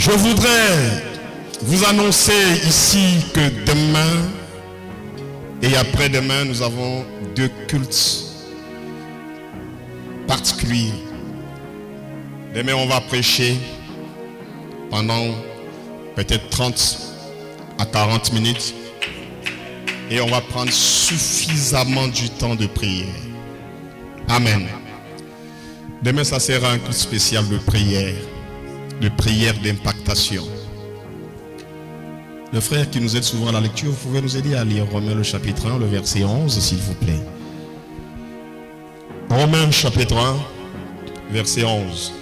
Je voudrais vous annoncer ici que demain et après-demain, nous avons 2 cultes particuliers. Demain, on va prêcher pendant peut-être 30 à 40 minutes et on va prendre suffisamment du temps de prière. Amen. Demain, ça sera un culte spécial de prière d'impactation. Le frère qui nous aide souvent à la lecture, vous pouvez nous aider à lire Romains le chapitre 1, le verset 11, s'il vous plaît. Romains chapitre 1, verset 11.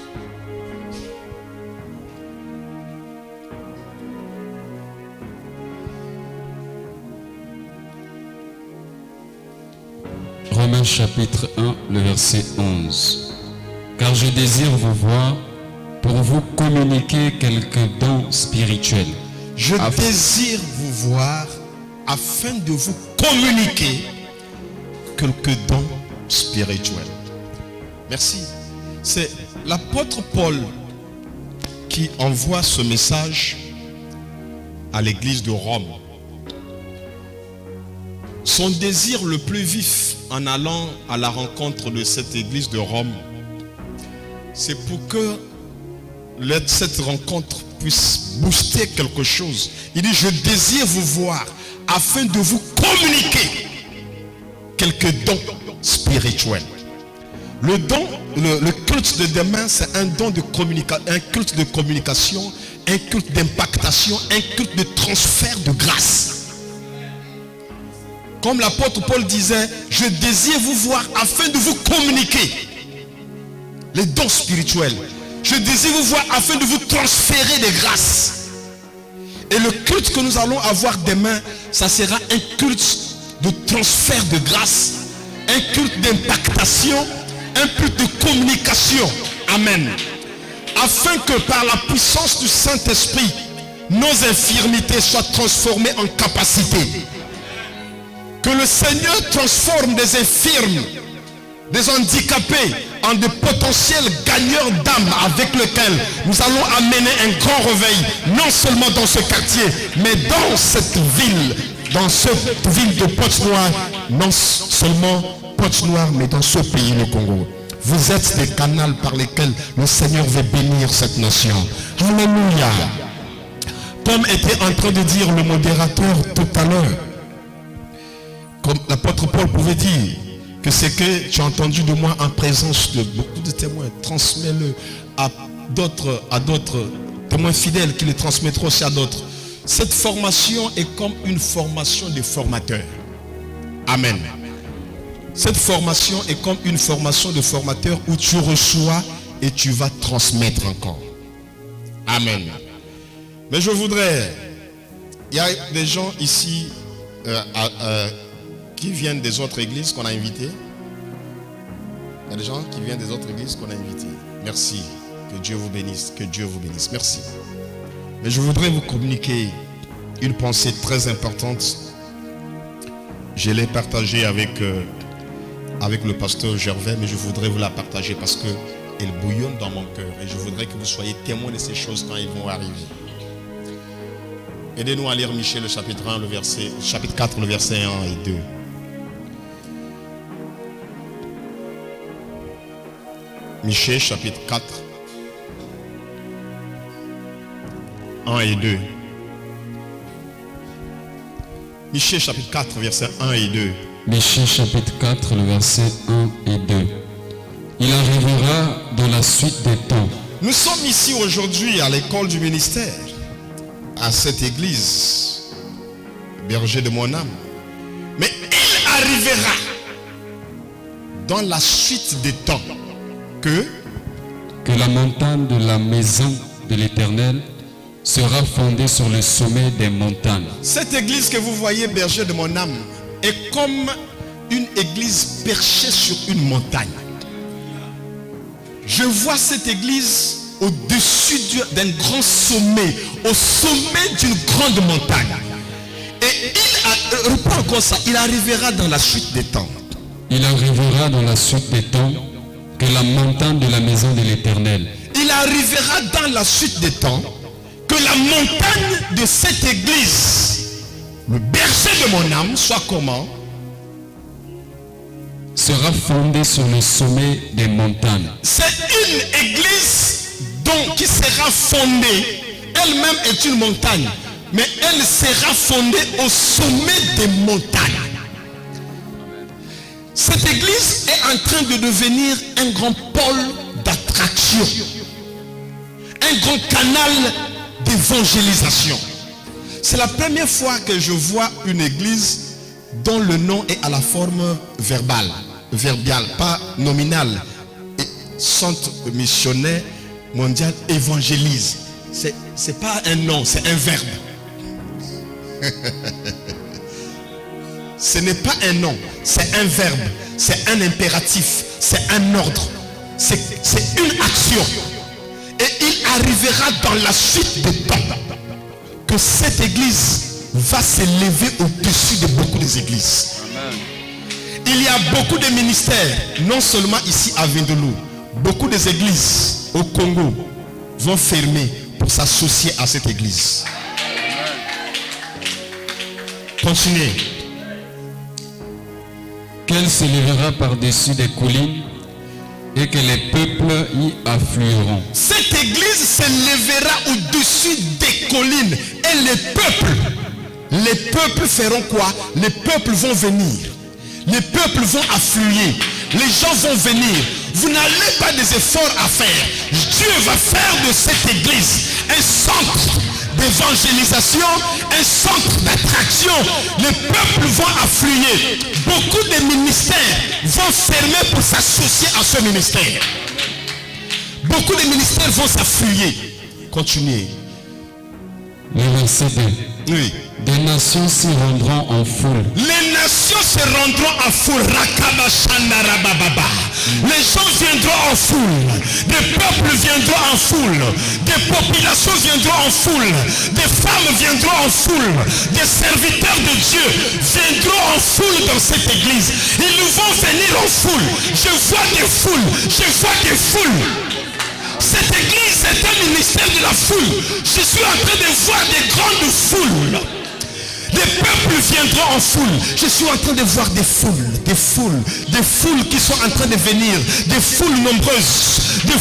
Romains chapitre 1, le verset 11. Car je désire vous voir pour vous communiquer quelques dons spirituels. Je désire vous voir afin de vous communiquer quelques dons spirituels. Merci. C'est l'apôtre Paul qui envoie ce message à l'église de Rome. Son désir le plus vif en allant à la rencontre de cette église de Rome, c'est pour que cette rencontre puisse booster quelque chose. Il dit, je désire vous voir afin de vous communiquer quelques dons spirituels. Le don, le culte de demain, c'est un don de communication, un culte de communication, un culte d'impactation, un culte de transfert de grâce. Comme l'apôtre Paul disait, je désire vous voir afin de vous communiquer les dons spirituels. Je désire vous voir afin de vous transférer des grâces. Et le culte que nous allons avoir demain, ça sera un culte de transfert de grâce, un culte d'impactation, un culte de communication. Amen. Afin que par la puissance du Saint-Esprit, nos infirmités soient transformées en capacités. Que le Seigneur transforme des infirmes, des handicapés en de potentiels gagneurs d'âme avec lesquels nous allons amener un grand réveil, non seulement dans ce quartier, mais dans cette ville de Pointe-Noire, non seulement Pointe-Noire, mais dans ce pays, le Congo. Vous êtes des canaux par lesquels le Seigneur veut bénir cette nation. Alléluia. Comme était en train de dire le modérateur tout à l'heure, comme l'apôtre Paul pouvait dire, que ce que tu as entendu de moi en présence de beaucoup de témoins, transmets-le à d'autres témoins fidèles qui le transmettront aussi à d'autres. Cette formation est comme une formation de formateur. Amen. Cette formation est comme une formation de formateur où tu reçois et tu vas transmettre encore. Amen. Mais je voudrais, il y a des gens ici qui viennent des autres églises qu'on a invitées. Il y a des gens qui viennent des autres églises qu'on a invitées. Merci. Que Dieu vous bénisse. Que Dieu vous bénisse. Merci. Mais je voudrais vous communiquer une pensée très importante. Je l'ai partagée avec le pasteur Gervais, mais je voudrais vous la partager parce qu'elle bouillonne dans mon cœur. Et je voudrais que vous soyez témoins de ces choses quand elles vont arriver. Aidez-nous à lire Michée, le chapitre 1, chapitre 4, le verset 1 et 2. Michée, chapitre 4, 1 et 2. Michée, chapitre 4, verset 1 et 2. Michée, chapitre 4, le verset 1 et 2. Il arrivera dans la suite des temps. Nous sommes ici aujourd'hui à l'école du ministère, à cette église, berger de mon âme. Mais il arrivera dans la suite des temps que la montagne de la maison de l'Éternel sera fondée sur le sommet des montagnes. Cette église que vous voyez, berger de mon âme, est comme une église perchée sur une montagne. Je vois cette église au-dessus d'un grand sommet, au sommet d'une grande montagne. Et reprends encore ça, il arrivera dans la suite des temps. Il arrivera dans la suite des temps que la montagne de la maison de l'Éternel. Il arrivera dans la suite des temps que la montagne de cette église, le berger de mon âme, soit comment? Sera fondée sur le sommet des montagnes. C'est une église qui sera fondée. Elle-même est une montagne, mais elle sera fondée au sommet des montagnes. Cette église est en train de devenir un grand pôle d'attraction, un grand canal d'évangélisation. C'est la première fois que je vois une église dont le nom est à la forme verbale, pas nominale. Et Centre missionnaire mondial évangélise. C'est pas un nom, c'est un verbe. Ce n'est pas un nom, c'est un verbe, c'est un impératif, c'est un ordre, c'est une action. Et il arrivera dans la suite des temps que cette église va s'élever au-dessus de beaucoup des églises. Amen. Il y a beaucoup de ministères, non seulement ici à Vindaloo, beaucoup des églises au Congo vont fermer pour s'associer à cette église. Continuez. Qu'elle s'élèvera par-dessus des collines et que les peuples y afflueront. Cette église s'élèvera au-dessus des collines et les peuples feront quoi? Les peuples vont venir. Les peuples vont affluer. Les gens vont venir. Vous n'avez pas des efforts à faire. Dieu va faire de cette église un centre d'évangélisation, un centre d'attraction. Les peuples vont affluer. Beaucoup de ministères vont fermer pour s'associer à ce ministère. Beaucoup de ministères vont s'affluer. Continuez. Le verset 2. Oui. Des nations s'y rendront en foule. Les nations se rendront en foule. Les gens viendront en foule. Des peuples viendront en foule. Des populations viendront en foule. Des femmes viendront en foule. Des serviteurs de Dieu viendront en foule dans cette église. Ils vont venir en foule. Je vois des foules. Je vois des foules. Cette église est un ministère de la foule. Je suis en train de voir des grandes foules. Les peuples viendront en foule. Je suis en train de voir des foules qui sont en train de venir. Des foules nombreuses. Des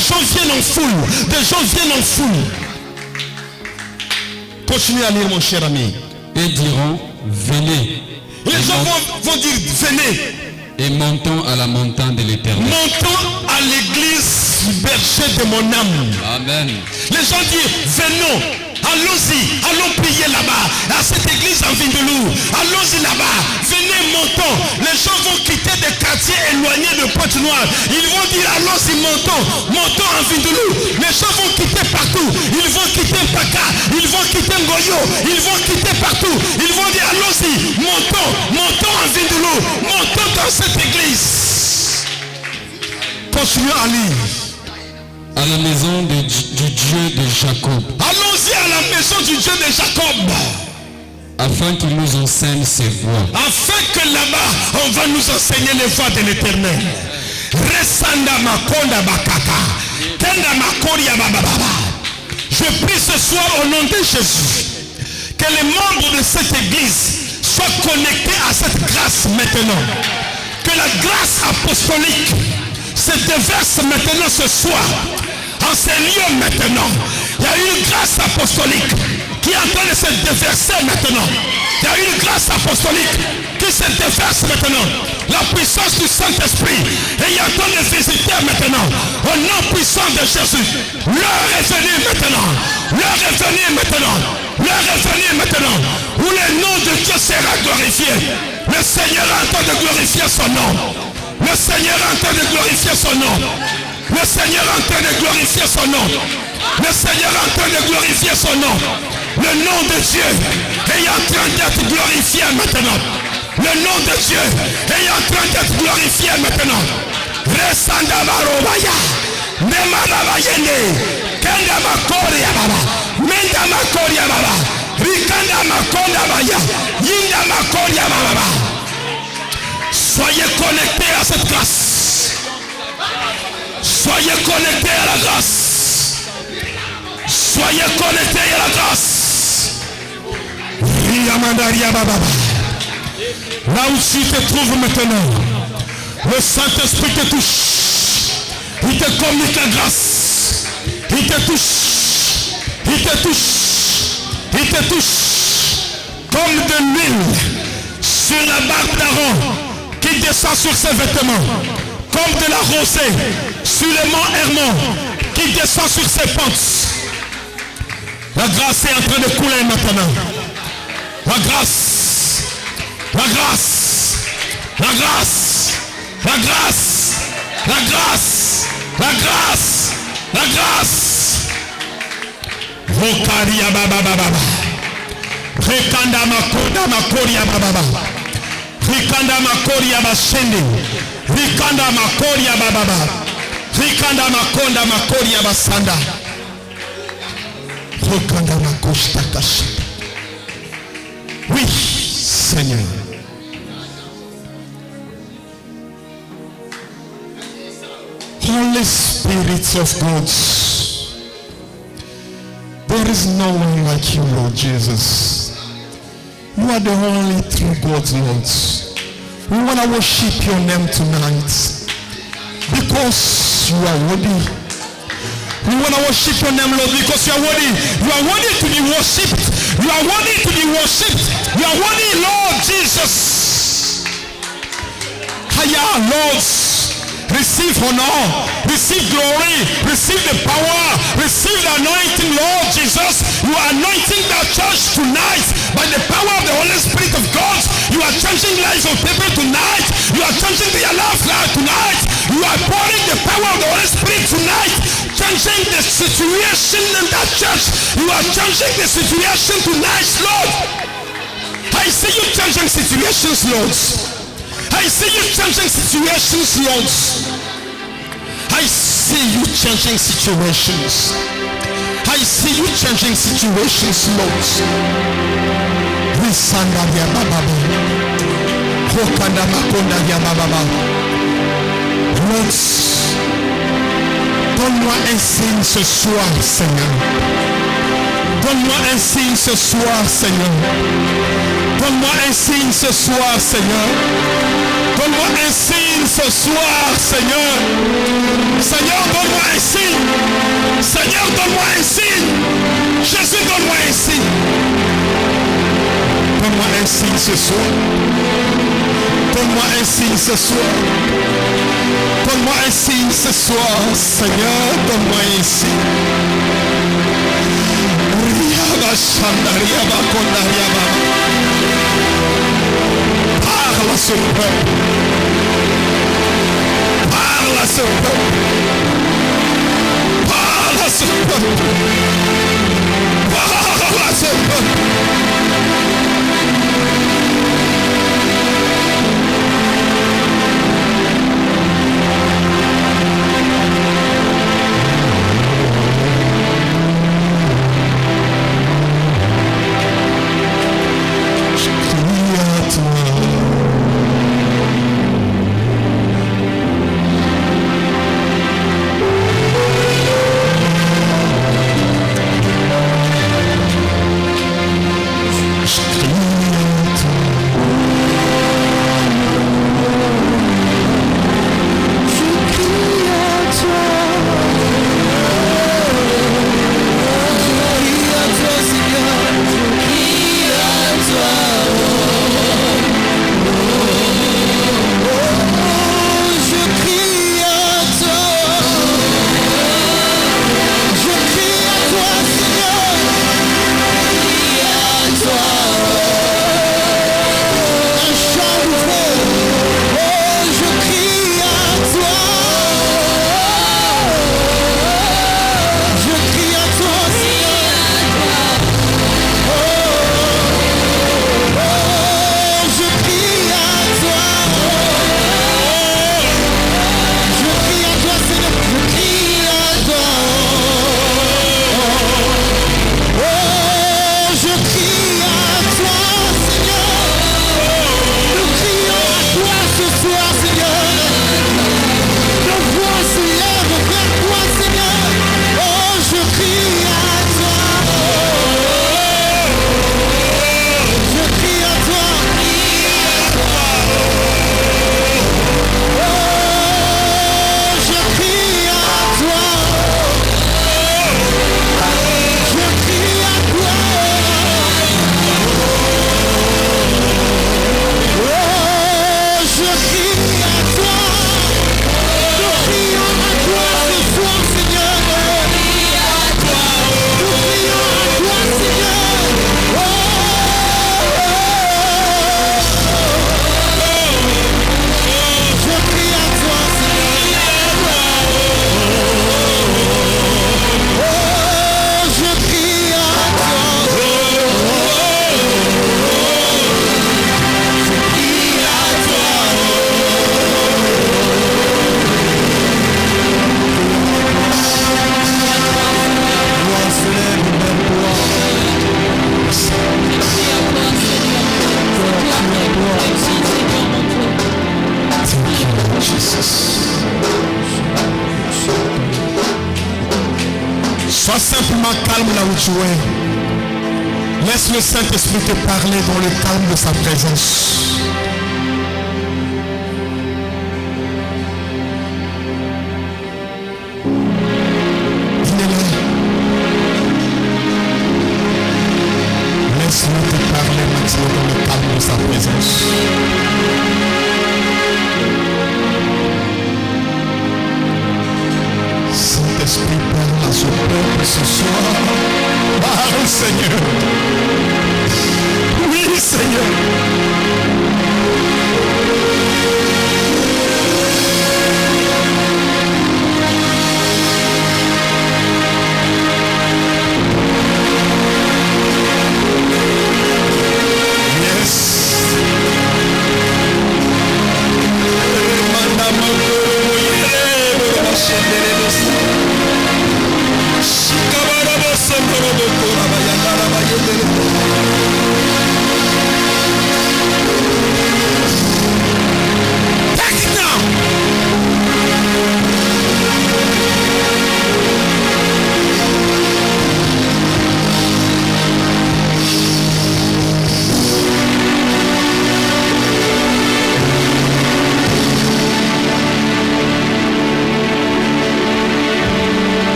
gens viennent en foule. Continuez à lire, mon cher ami. Et diront, venez. Les gens vont dire, venez. Et montons à la montagne de l'Éternel. Montons à l'église du berger de mon âme. Amen. Les gens disent, venons. Allons-y, allons prier là-bas, à cette église en Vindaloo. Allons-y là-bas, venez, montons. Les gens vont quitter des quartiers éloignés de Pointe-Noire. Ils vont dire, allons-y, montons en Vindaloo. Les gens vont quitter partout. Ils vont quitter Paka, ils vont quitter Ngoyo, ils vont quitter partout. Ils vont dire, allons-y, montons en Vindaloo, montons dans cette église. Continuons à lire. À la maison du Dieu de Jacob. Allons-y à la maison du Dieu de Jacob. Afin qu'il nous enseigne ses voies. Afin que là-bas, on va nous enseigner les voies de l'Éternel. Resanda makonda bakaka. Tenda makoria bababa. Je prie ce soir au nom de Jésus que les membres de cette église soient connectés à cette grâce maintenant. Que la grâce apostolique se déverse maintenant ce soir. En ces lieux maintenant, il y a une grâce apostolique qui est en train de se déverser maintenant. Il y a une grâce apostolique qui se déverse maintenant. La puissance du Saint-Esprit est en train de visiter maintenant. Au nom puissant de Jésus. L'heure est venue maintenant. L'heure est venue maintenant. L'heure est venue maintenant. Où le nom de Dieu sera glorifié. Le Seigneur est en train de glorifier son nom. Le Seigneur est en train de glorifier son nom. Le Seigneur est en train de glorifier son nom. Le Seigneur est en train de glorifier son nom. Le nom de Dieu est en train d'être glorifié maintenant. Le nom de Dieu est en train d'être glorifié maintenant. Resanda marobaya. Nemana bayende. Kenda makoria baba. Menda makoria baba. Rikanda makonda baya. Yinda makoria baba. Soyez connectés à cette grâce. Soyez connectés à la grâce. Soyez connectés à la grâce. Là où tu te trouves maintenant, le Saint-Esprit te touche. Il te communique la grâce. Il te touche. Il te touche. Il te touche. Comme de l'huile sur la barbe d'Aaron qui descend sur ses vêtements. Comme de la rosée sur le mont Hermon qui descend sur ses pentes. La grâce est en train de couler maintenant. La grâce. La grâce. La grâce. La grâce. La grâce. La grâce. La grâce. Rokaria baba baba. Rekanda makoda makoria baba. Rikanda makoria bashende. Rikanda makoria baba. Rikanda makonda makoria basanda. Rikanda makosta kashi. Oui, Seigneur. Holy Spirit of God, there is no one like you, Lord Jesus. You are the only true God, Lord. We want to worship your name tonight because you are worthy. We want to worship your name, Lord, because you are worthy. You are worthy to be worshipped. You are worthy to be worshipped. You are worthy, Lord Jesus. Haya, Lord. Receive honor, receive glory, receive the power, receive the anointing, Lord Jesus. You are anointing the church tonight by the power of the Holy Spirit of God. You are changing lives of people tonight. You are changing their life tonight. You are pouring the power of the Holy Spirit tonight, changing the situation in that church. You are changing the situation tonight, Lord. I see you changing situations, Lord. I see you changing situations, Lord. I see you changing situations. I see you changing situations, Lord. Risanda ya baba. Hokanda makonda ya baba. Lord, donne-moi un signe ce soir, Seigneur. Donne-moi un signe ce soir, Seigneur. Donne-moi un signe ce soir, Seigneur. Donne-moi un signe ce soir, Seigneur. Seigneur, donne-moi un signe. Seigneur, donne-moi un signe. Jésus, donne-moi un signe. Donne-moi un signe ce soir. Donne-moi un signe ce soir. Donne-moi un signe ce soir, Seigneur. Donne-moi un signe. Parle à ce peuple. Parle à ce peuple. Parle à ce peuple. Parle à ce peuple. Sois simplement calme là où tu es. Laisse le Saint-Esprit te parler dans le calme de sa présence. Laisse-le te parler maintenant dans le calme de sa présence. Saint-Esprit, parle à ce peuple ce soir. Parle, Seigneur. Oui, Seigneur.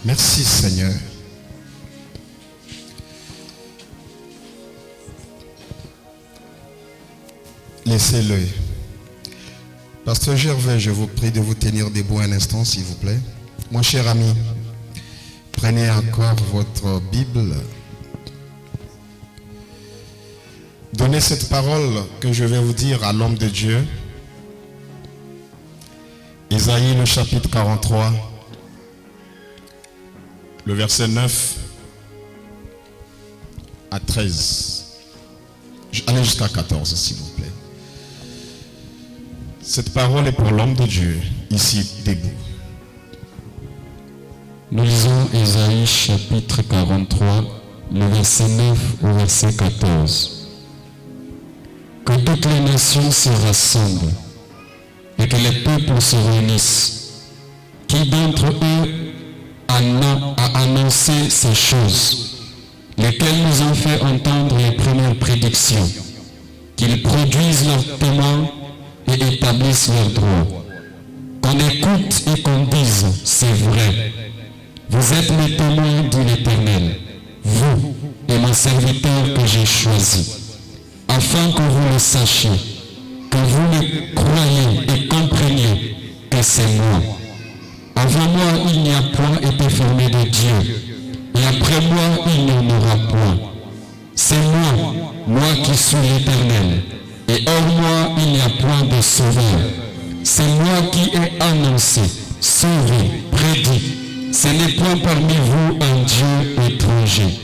Merci Seigneur. Laissez-le. Pasteur Gervais, je vous prie de vous tenir debout un instant, s'il vous plaît. Mon cher ami, prenez encore votre Bible. Donnez cette parole que je vais vous dire à l'homme de Dieu. Isaïe, le chapitre 43. Le verset 9 à 13. Allez jusqu'à 14, s'il vous plaît. Cette parole est pour l'homme de Dieu, ici debout. Nous lisons Isaïe chapitre 43, le verset 9 au verset 14. Que toutes les nations se rassemblent et que les peuples se réunissent. Qui d'entre eux a annoncé ces choses, lesquelles nous ont fait entendre les premières prédictions, qu'ils produisent leurs témoins et établissent leurs droits. Qu'on écoute et qu'on dise, c'est vrai. Vous êtes les témoins de l'Éternel, vous et mon serviteur que j'ai choisi, afin que vous le sachiez, que vous me croyez et compreniez que c'est moi. Avant moi, il n'y a point été formé de Dieu, et après moi, il n'y en aura point. C'est moi qui suis l'Éternel, et hors moi, il n'y a point de sauveur. C'est moi qui ai annoncé, sauvé, prédit. Ce n'est point parmi vous un Dieu étranger.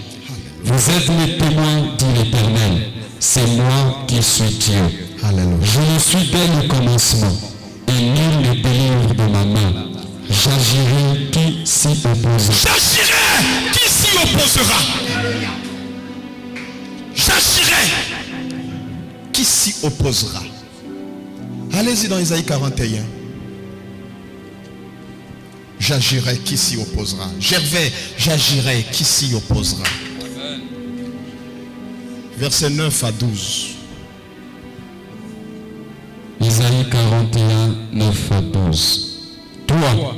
Vous êtes les témoins de l'Éternel. C'est moi qui suis Dieu. Alléluia. Je le suis dès le commencement, et nul ne délivre de ma main. J'agirai, qui s'y opposera. J'agirai, qui s'y opposera. J'agirai, qui s'y opposera. Allez-y dans Isaïe 41. J'agirai, qui s'y opposera. Gervais, j'agirai, qui s'y opposera. Versets 9 à 12. Isaïe 41, 9 à 12. Toi,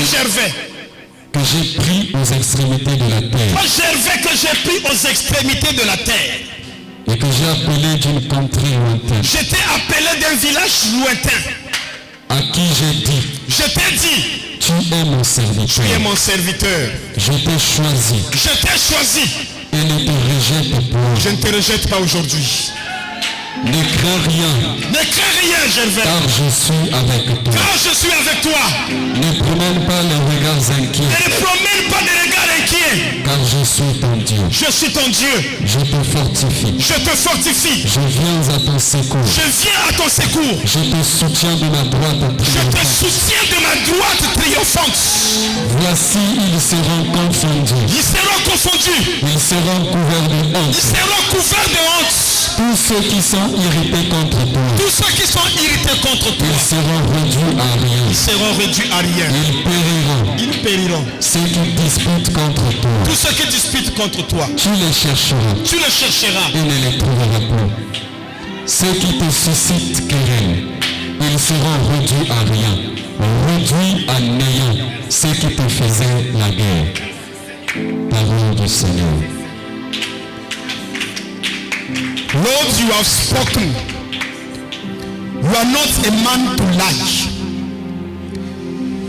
Gervais, que j'ai pris aux extrémités de la terre. Oh Gervais que j'ai pris aux extrémités de la terre. Et que j'ai appelé d'une contrée lointaine. J'étais appelé d'un village lointain. À qui j'ai dit. Je t'ai dit. Tu es mon serviteur. Tu es mon serviteur. Je t'ai choisi. Je t'ai choisi. Et ne te rejette point. Je ne te rejette pas aujourd'hui. Ne crains rien. Ne crains rien, Gervais. Car je suis avec toi. Car je suis avec toi. Ne promène pas les regards inquiets. Ne promène pas des regards inquiets. Car je suis ton Dieu. Je suis ton Dieu. Je te fortifie. Je te fortifie. Je viens à ton secours. Je viens à ton secours. Je te soutiens de ma droite Je te triomphante. soutiens de ma droite triomphante. Voici, ils seront confondus. Ils seront confondus. Ils seront couverts de Ils honte. seront couverts de honte. Tous ceux qui sont irrités contre toi. Tous ceux qui sont irrités contre toi. Ils seront réduits à rien. Ils seront réduits à rien. Ils périront. Ils périront. Ceux qui disputent contre toi. Tous ceux qui disputent contre toi. Tu les chercheras Tu les chercheras. et ne les trouveras plus. Ceux qui te suscitent querelle, ils seront réduits à rien. Réduits à néant. Ceux qui te faisaient la guerre. Parole du Seigneur. Lord, you have spoken. You are not a man to lie.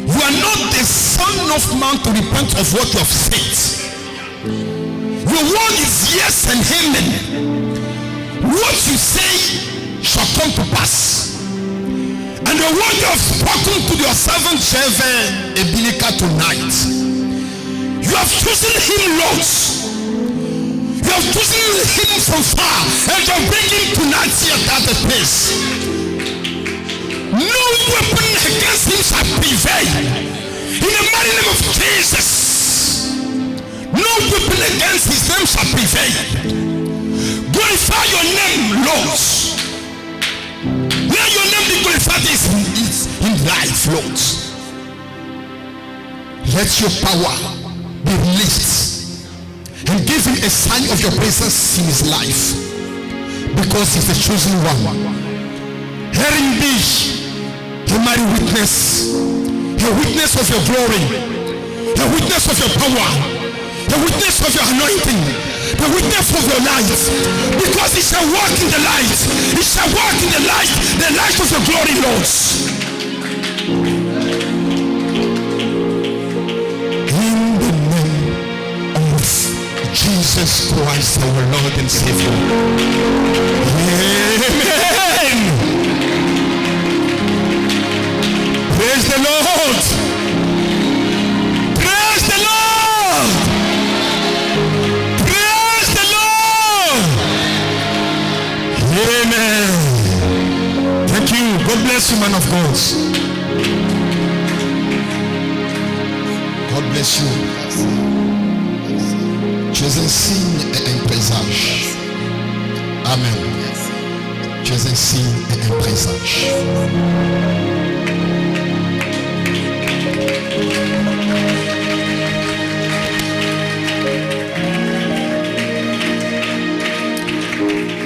You are not the son of man to repent of what you have said. Your word is yes and amen. What you say shall come to pass. And the word you have spoken to your servant Gervais Ebinika tonight, you have chosen him, Lord. You have chosen him from far and you are bringing tonight here at the place. No weapon against him shall prevail. In the mighty name of Jesus. No weapon against his name shall prevail. Glorify your name, Lord. Let your name be glorified in life, Lord. Let your power be released. And give him a sign of your presence in his life, because he's the chosen one. Hearing thee, a mighty witness, a witness of your glory, a witness of your power, a witness of your anointing, the witness of your life, because he shall walk in the light. He shall walk in the light of your glory, Lord. In the name of Jesus Christ, our Lord and Savior. Amen. Praise the Lord. Praise the Lord. Praise the Lord. Amen. Thank you. God bless you, man of God. God bless you. Tu es un signe et un présage. Amen. Tu es un signe et un présage.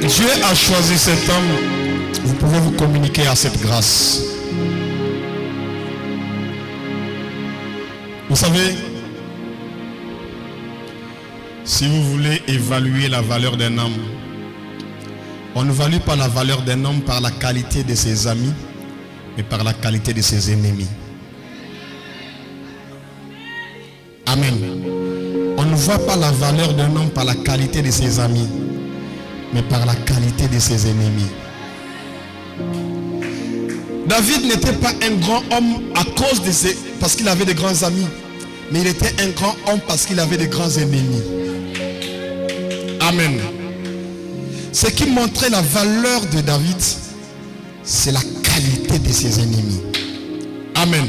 Dieu a choisi cet homme. Vous pouvez vous communiquer à cette grâce. Vous savez, si vous voulez évaluer la valeur d'un homme, on ne value pas la valeur d'un homme par la qualité de ses amis, mais par la qualité de ses ennemis. Amen. On ne voit pas la valeur d'un homme par la qualité de ses amis, mais par la qualité de ses ennemis. David n'était pas un grand homme à cause de parce qu'il avait de grands amis, mais il était un grand homme parce qu'il avait de grands ennemis. Amen. Ce qui montrait la valeur de David, c'est la qualité de ses ennemis. Amen.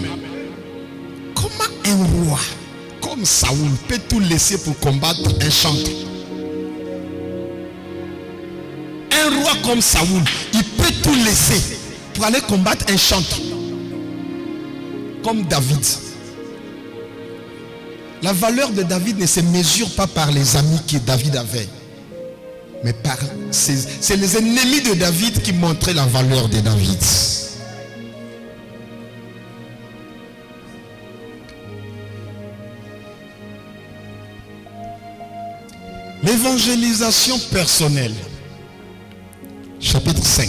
Comment un roi comme Saoul peut tout laisser pour combattre un chantre? Un roi comme Saoul, il peut tout laisser pour aller combattre un chantre comme David. La valeur de David ne se mesure pas par les amis que David avait, mais c'est les ennemis de David qui montraient la valeur de David. L'évangélisation personnelle. Chapitre 5.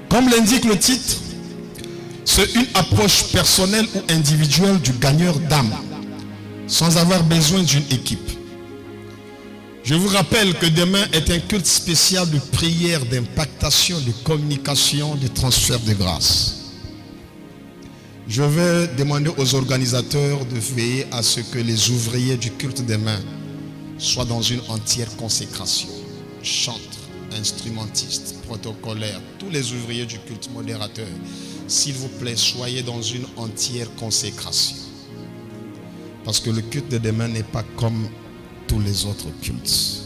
Comme l'indique le titre, c'est une approche personnelle ou individuelle du gagneur d'âme, sans avoir besoin d'une équipe. Je vous rappelle que demain est un culte spécial de prière, d'impactation, de communication, de transfert de grâce. Je vais demander aux organisateurs de veiller à ce que les ouvriers du culte demain soient dans une entière consécration. Chantres, instrumentistes, protocolaires, tous les ouvriers du culte, modérateurs, s'il vous plaît, soyez dans une entière consécration. Parce que le culte de demain n'est pas comme tous les autres cultes.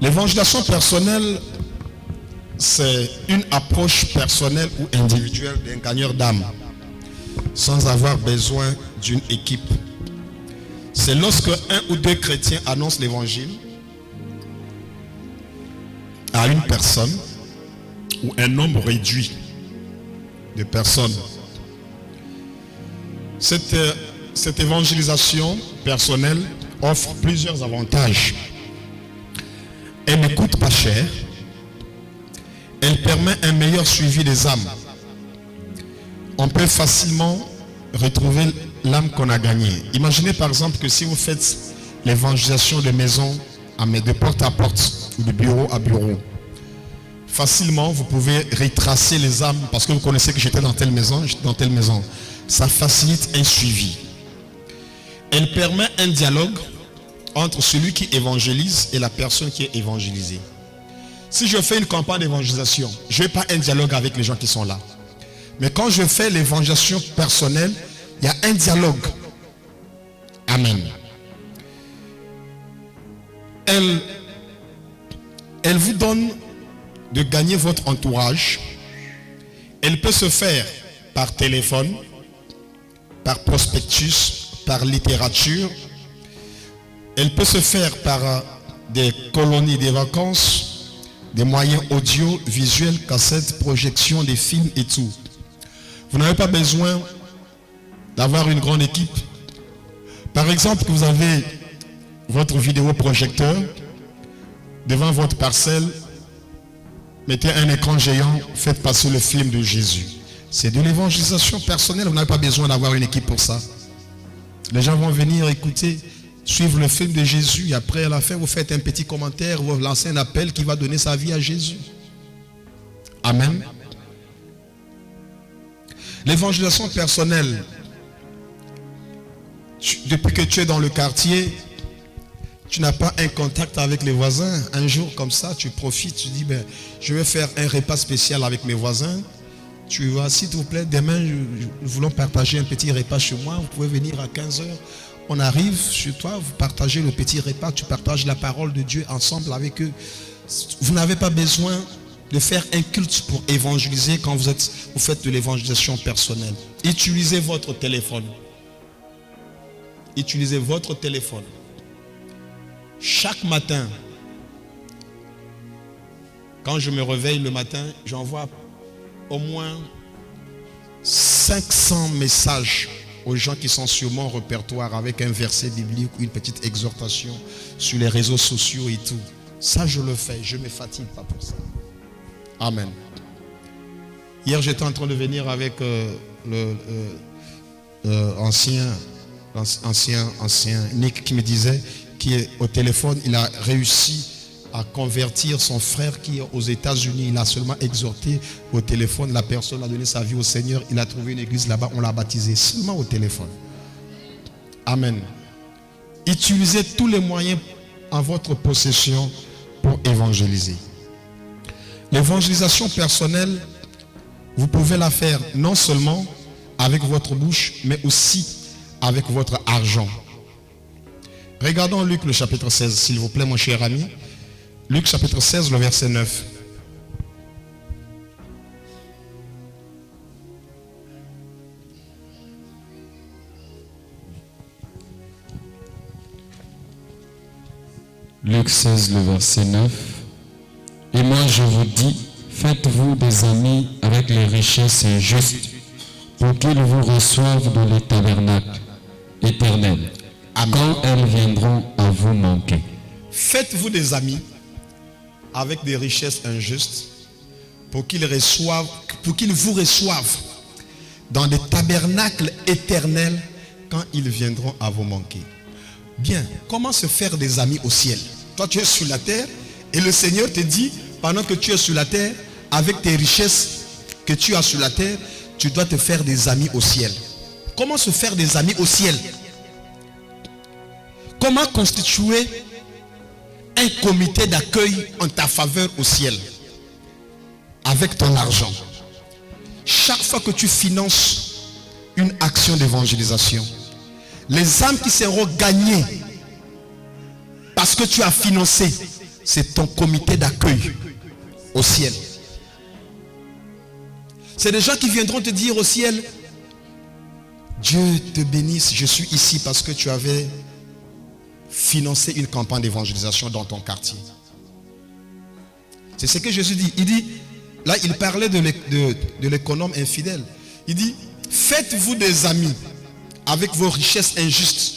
L'évangélisation personnelle, c'est une approche personnelle ou individuelle d'un gagneur d'âme, sans avoir besoin d'une équipe. C'est lorsque un ou deux chrétiens annoncent l'évangile à une personne ou un nombre réduit de personnes. Cette évangélisation personnelle offre plusieurs avantages. Elle ne coûte pas cher. Elle permet un meilleur suivi des âmes. On peut facilement retrouver l'âme qu'on a gagnée. Imaginez par exemple que si vous faites l'évangélisation de maison de porte à porte ou de bureau à bureau, facilement vous pouvez retracer les âmes parce que vous connaissez que j'étais dans telle maison, Ça facilite un suivi. Elle permet un dialogue entre celui qui évangélise et la personne qui est évangélisée. Si je fais une campagne d'évangélisation, je n'ai pas un dialogue avec les gens qui sont là. Mais quand je fais l'évangélisation personnelle, il y a un dialogue. Amen. Elle vous donne de gagner votre entourage. Elle peut se faire par téléphone, par prospectus, par littérature. Elle peut se faire par des colonies de vacances, des moyens audio, visuels, cassettes, projections, des films et tout. Vous n'avez pas besoin d'avoir une grande équipe. Par exemple, vous avez votre vidéoprojecteur devant votre parcelle, mettez un écran géant, faites passer le film de Jésus. C'est de l'évangélisation personnelle, vous n'avez pas besoin d'avoir une équipe pour ça. Les gens vont venir écouter, suivre le film de Jésus, et après à la fin vous faites un petit commentaire, vous lancez un appel qui va donner sa vie à Jésus. Amen. L'évangélisation personnelle, depuis que tu es dans le quartier, tu n'as pas un contact avec les voisins. Un jour comme ça, tu profites, tu dis, je vais faire un repas spécial avec mes voisins. Tu vas, s'il te plaît, demain, nous voulons partager un petit repas chez moi. Vous pouvez venir à 15h. On arrive chez toi, vous partagez le petit repas, tu partages la parole de Dieu ensemble avec eux. Vous n'avez pas besoin de faire un culte pour évangéliser quand vous faites de l'évangélisation personnelle. Utilisez votre téléphone. Utilisez votre téléphone. Chaque matin, quand je me réveille le matin, j'envoie au moins 500 messages aux gens qui sont sur mon répertoire avec un verset biblique ou une petite exhortation sur les réseaux sociaux et tout. Ça, je le fais. Je ne me fatigue pas pour ça. Amen. Hier, j'étais en train de venir avec ancien Nick qui me disait qu'au téléphone, il a réussi à convertir son frère qui est aux États-Unis. Il a seulement exhorté au téléphone. La personne a donné sa vie au Seigneur. Il a trouvé une église là-bas. On l'a baptisé seulement au téléphone. Amen. Utilisez tous les moyens en votre possession pour évangéliser. L'évangélisation personnelle, vous pouvez la faire non seulement avec votre bouche, mais aussi avec votre argent. Regardons Luc le chapitre 16, s'il vous plaît, mon cher ami. Luc chapitre 16, le verset 9. Luc 16, le verset 9. Et moi je vous dis, faites-vous des amis avec les richesses injustes, pour qu'ils vous reçoivent dans les tabernacles éternels. Amen. quand elles viendront à vous manquer. Faites-vous des amis avec des richesses injustes pour qu'ils vous reçoivent dans des tabernacles éternels quand ils viendront à vous manquer. Bien, comment se faire des amis au ciel? Toi, tu es sur la terre et le Seigneur te dit, pendant que tu es sur la terre, avec tes richesses que tu as sur la terre, tu dois te faire des amis au ciel. Comment se faire des amis au ciel? Comment constituer un comité d'accueil en ta faveur au ciel? Avec ton argent. Chaque fois que tu finances une action d'évangélisation, les âmes qui seront gagnées parce que tu as financé, c'est ton comité d'accueil au ciel. C'est des gens qui viendront te dire au ciel, Dieu te bénisse, je suis ici parce que tu avais financé une campagne d'évangélisation dans ton quartier. C'est ce que Jésus dit. Il dit, là il parlait de l'économe infidèle. Il dit, faites-vous des amis avec vos richesses injustes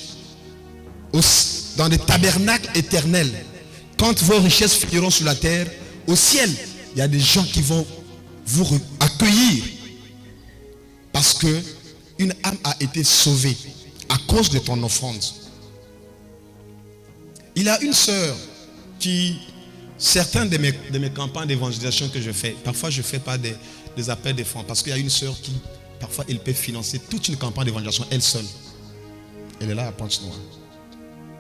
dans des tabernacles éternels. Quand vos richesses finiront sur la terre, au ciel, il y a des gens qui vont vous accueillir parce que une âme a été sauvée à cause de ton offrande. Il y a une sœur qui, certaines de mes campagnes d'évangélisation que je fais, parfois je ne fais pas des appels de fonds parce qu'il y a une sœur qui, parfois, elle peut financer toute une campagne d'évangélisation elle seule. Elle est là à Pointe-Noire.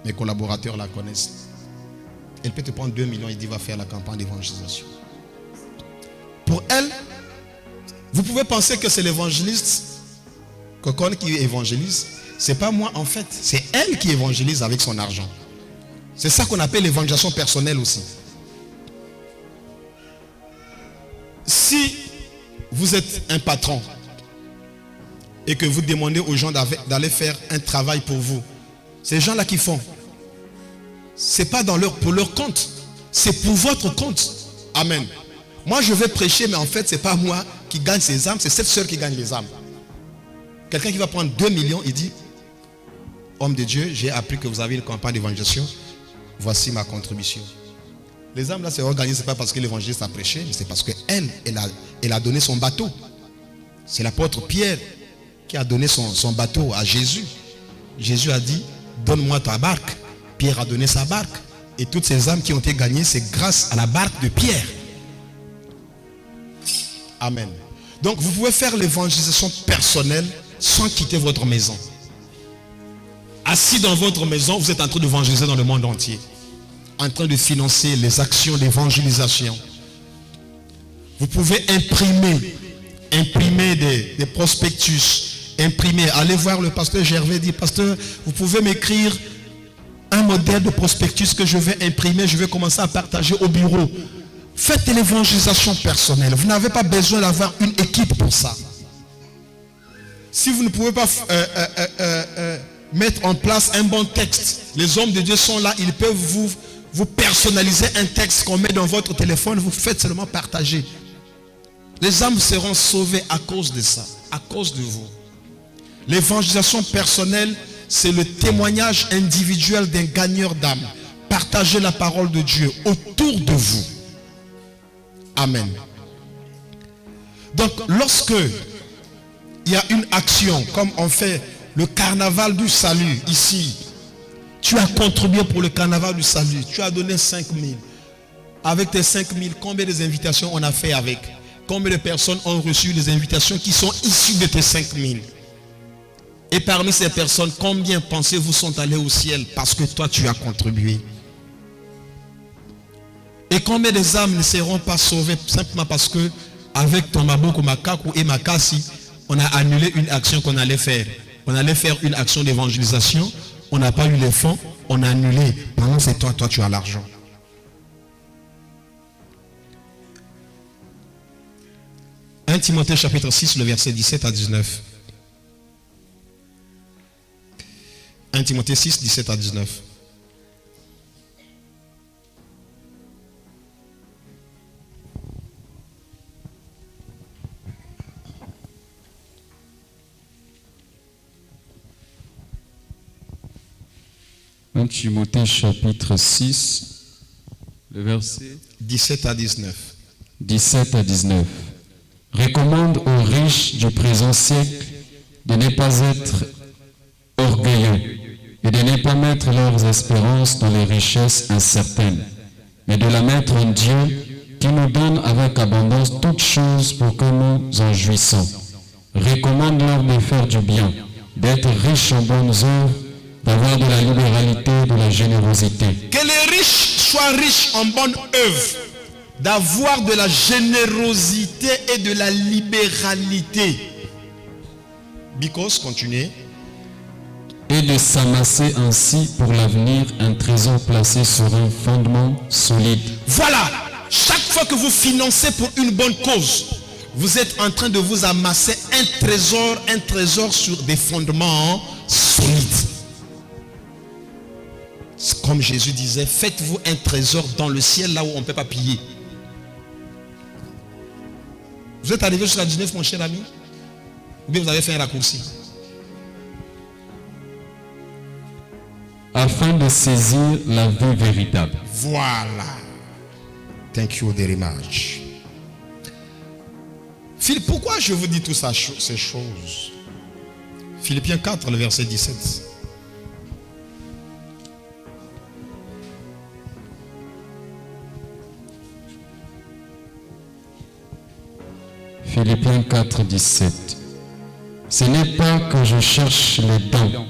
Mes collaborateurs la connaissent. Elle peut te prendre 2 millions et dit va faire la campagne d'évangélisation. Pour elle, vous pouvez penser que c'est l'évangéliste Cocon qui évangélise. C'est pas moi en fait. C'est elle qui évangélise avec son argent. C'est ça qu'on appelle l'évangélisation personnelle aussi. Si vous êtes un patron et que vous demandez aux gens d'aller faire un travail pour vous, ces gens-là qui font, c'est pas pour leur compte, c'est pour votre compte. Amen. Moi je vais prêcher, mais en fait c'est pas moi qui gagne ces âmes, c'est cette sœur qui gagne les âmes. Quelqu'un qui va prendre 2 millions, il dit, homme de Dieu, j'ai appris que vous avez une campagne d'évangélisation, voici ma contribution. Les âmes là c'est organisé, c'est pas parce que l'évangéliste a prêché, mais c'est parce qu'elle a donné son bateau. C'est l'apôtre Pierre qui a donné son bateau à Jésus. Jésus a dit, donne-moi ta barque. Pierre a donné sa barque. Et toutes ces âmes qui ont été gagnées, c'est grâce à la barque de Pierre. Amen. Donc vous pouvez faire l'évangélisation personnelle sans quitter votre maison. Assis dans votre maison, vous êtes en train d'évangéliser dans le monde entier. En train de financer les actions d'évangélisation. Vous pouvez imprimer des prospectus. Allez voir le pasteur Gervais, dit, pasteur, vous pouvez m'écrire un modèle de prospectus que je vais imprimer, je vais commencer à partager au bureau. Faites l'évangélisation personnelle. Vous n'avez pas besoin d'avoir une équipe pour ça. Si vous ne pouvez pas mettre en place un bon texte, les hommes de Dieu sont là, ils peuvent vous personnaliser un texte qu'on met dans votre téléphone, vous faites seulement partager. Les âmes seront sauvées à cause de ça, à cause de vous. L'évangélisation personnelle, c'est le témoignage individuel d'un gagneur d'âme. Partagez la parole de Dieu autour de vous. Amen. Donc, lorsque il y a une action, comme on fait le carnaval du salut ici, tu as contribué pour le carnaval du salut, tu as donné 5 000. Avec tes 5 000, combien d'invitations on a fait avec? Combien de personnes ont reçu les invitations qui sont issues de tes 5 000? Et parmi ces personnes, combien pensez-vous sont allés au ciel parce que toi tu as contribué? Et combien des âmes ne seront pas sauvées simplement parce que avec ton Maboko Makaku et Makasi, on a annulé une action qu'on allait faire. On allait faire une action d'évangélisation, on n'a pas eu les fonds, on a annulé. Pendant ce temps, toi tu as l'argent. 1 Timothée chapitre 6, le verset 17 à 19. 1 Timothée 6, 17 à 19. 1 Timothée chapitre 6, le verset 17 à 19. 17 à 19. Recommande aux riches du présent siècle de ne pas être orgueilleux et de ne pas mettre leurs espérances dans les richesses incertaines, mais de la mettre en Dieu qui nous donne avec abondance toutes choses pour que nous en jouissons. Recommande-leur de faire du bien, d'être riches en bonnes œuvres, d'avoir de la libéralité, de la générosité. Que les riches soient riches en bonnes œuvres, d'avoir de la générosité et de la libéralité. Because, continuez. Et de s'amasser ainsi pour l'avenir un trésor placé sur un fondement solide. Voilà, chaque fois que vous financez pour une bonne cause, vous êtes en train de vous amasser un trésor sur des fondements solides. Comme Jésus disait, faites-vous un trésor dans le ciel là où on ne peut pas piller. Vous êtes arrivé sur la 19, mon cher ami? Ou bien vous avez fait un raccourci? Afin de saisir la vie véritable. Voilà. Thank you very much. Philippe, pourquoi je vous dis toutes ces choses? Philippiens 4, le verset 17. Philippiens 4, 17. Ce n'est pas que je cherche les dons,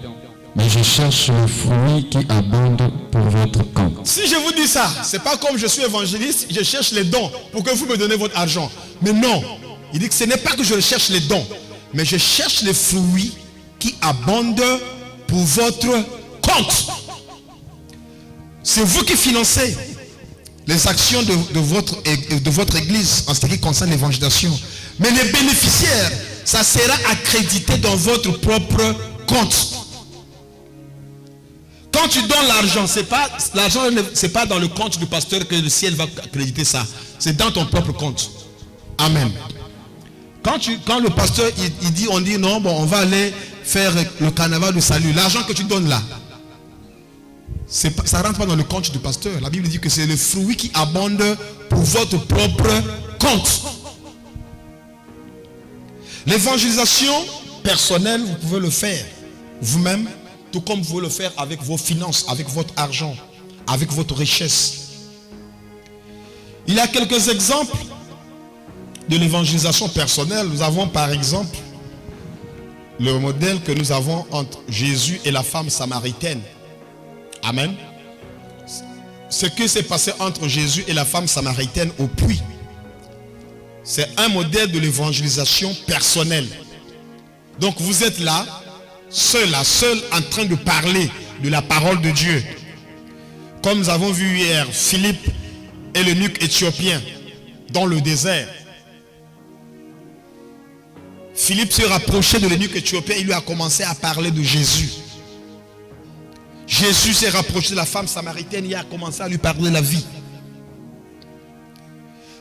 mais je cherche le fruit qui abonde pour votre compte. Si je vous dis ça, c'est pas comme je suis évangéliste, je cherche les dons pour que vous me donnez votre argent. Mais non, il dit que ce n'est pas que je cherche les dons, mais je cherche les fruits qui abondent pour votre compte. C'est vous qui financez les actions de votre église en ce qui concerne l'évangélisation. Mais les bénéficiaires, ça sera accrédité dans votre propre compte. Quand tu donnes l'argent, l'argent c'est pas dans le compte du pasteur que le ciel va accréditer ça. C'est dans ton propre compte. Amen. Quand le pasteur on dit non, bon, on va aller faire le carnaval du salut. L'argent que tu donnes là, ça ne rentre pas dans le compte du pasteur. La Bible dit que c'est le fruit qui abonde pour votre propre compte. L'évangélisation personnelle, vous pouvez le faire vous-même, tout comme vous pouvez le faire avec vos finances, avec votre argent, avec votre richesse. Il y a quelques exemples de l'évangélisation personnelle. Nous avons par exemple le modèle que nous avons entre Jésus et la femme samaritaine. Amen. Ce qui s'est passé entre Jésus et la femme samaritaine au puits, c'est un modèle de l'évangélisation personnelle. Donc vous êtes là, seul en train de parler de la parole de Dieu. Comme nous avons vu hier, Philippe et l'eunuque éthiopien dans le désert. Philippe se rapprochait de l'eunuque éthiopien, il lui a commencé à parler de Jésus. Jésus s'est rapproché de la femme samaritaine, il a commencé à lui parler de la vie.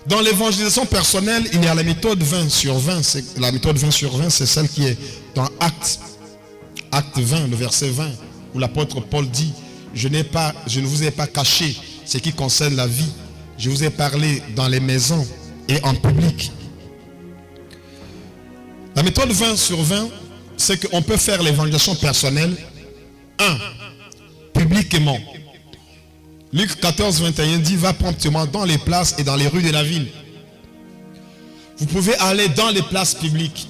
Dans l'évangélisation personnelle, il y a la méthode 20 sur 20. La méthode 20 sur 20, c'est celle qui est dans Acte 20, le verset 20, où l'apôtre Paul dit, je ne vous ai pas caché ce qui concerne la vie. Je vous ai parlé dans les maisons et en public. La méthode 20 sur 20, c'est qu'on peut faire l'évangélisation personnelle. 1. Publiquement. Luc 14, 21 dit, va promptement dans les places et dans les rues de la ville. Vous pouvez aller dans les places publiques.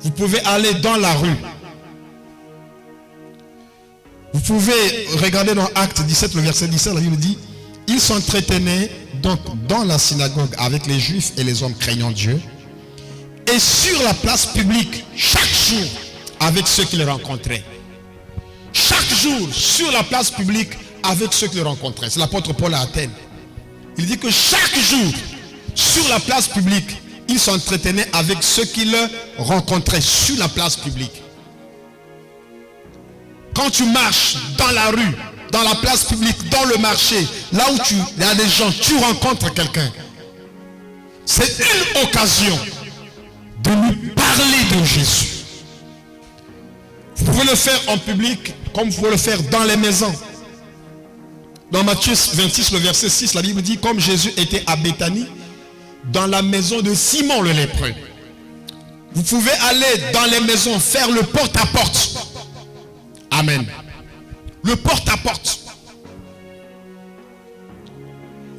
Vous pouvez aller dans la rue. Vous pouvez regarder dans Acte 17, le verset 17, la Bible dit, ils s'entretenaient donc dans la synagogue avec les Juifs et les hommes craignant Dieu, et sur la place publique, chaque jour, avec ceux qu'ils rencontraient. Chaque jour, sur la place publique, avec ceux qu'ils rencontraient. C'est l'apôtre Paul à Athènes. Il dit que chaque jour, sur la place publique, ils s'entretenaient avec ceux qu'ils rencontraient sur la place publique. Quand tu marches dans la rue, dans la place publique, dans le marché, là où il y a des gens, tu rencontres quelqu'un. C'est une occasion de lui parler de Jésus. Vous pouvez le faire en public, comme vous pouvez le faire dans les maisons. Dans Matthieu 26, le verset 6, la Bible dit, comme Jésus était à Béthanie, dans la maison de Simon le lépreux. Vous pouvez aller dans les maisons faire le porte-à-porte. Amen. Le porte-à-porte.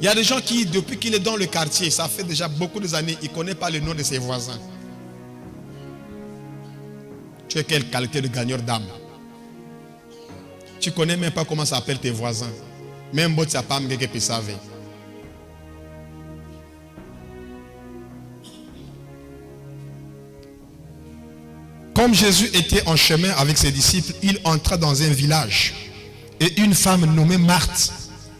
Il y a des gens qui, depuis qu'il est dans le quartier, ça fait déjà beaucoup d'années, il ne connaît pas le nom de ses voisins. Tu es quelle qualité de gagneur d'âme? Tu ne connais même pas comment s'appellent tes voisins. Même si tu n'as pas quelqu'un qui savait. Comme Jésus était en chemin avec ses disciples, il entra dans un village. Et une femme nommée Marthe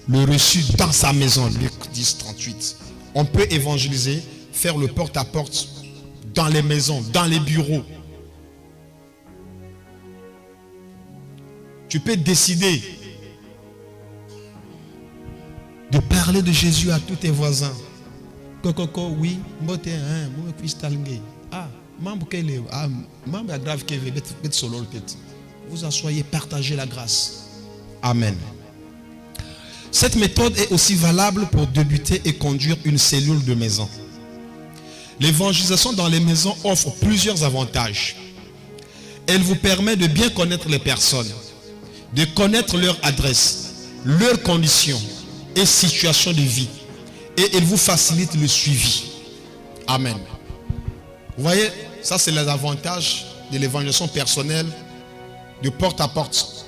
le reçut dans sa maison. Luc 10, 38. On peut évangéliser, faire le porte-à-porte dans les maisons, dans les bureaux. Tu peux décider de parler de Jésus à tous tes voisins. Coco, oui, mbote, hein, moi, ah, vous asseyez, partagez la grâce. Amen. Cette méthode est aussi valable pour débuter et conduire une cellule de maison. L'évangélisation dans les maisons offre plusieurs avantages. Elle vous permet de bien connaître les personnes, de connaître leur adresse, leurs conditions et situations de vie. Et elle vous facilite le suivi. Amen. Vous voyez, ça c'est les avantages de l'évangélisation personnelle, de porte à porte.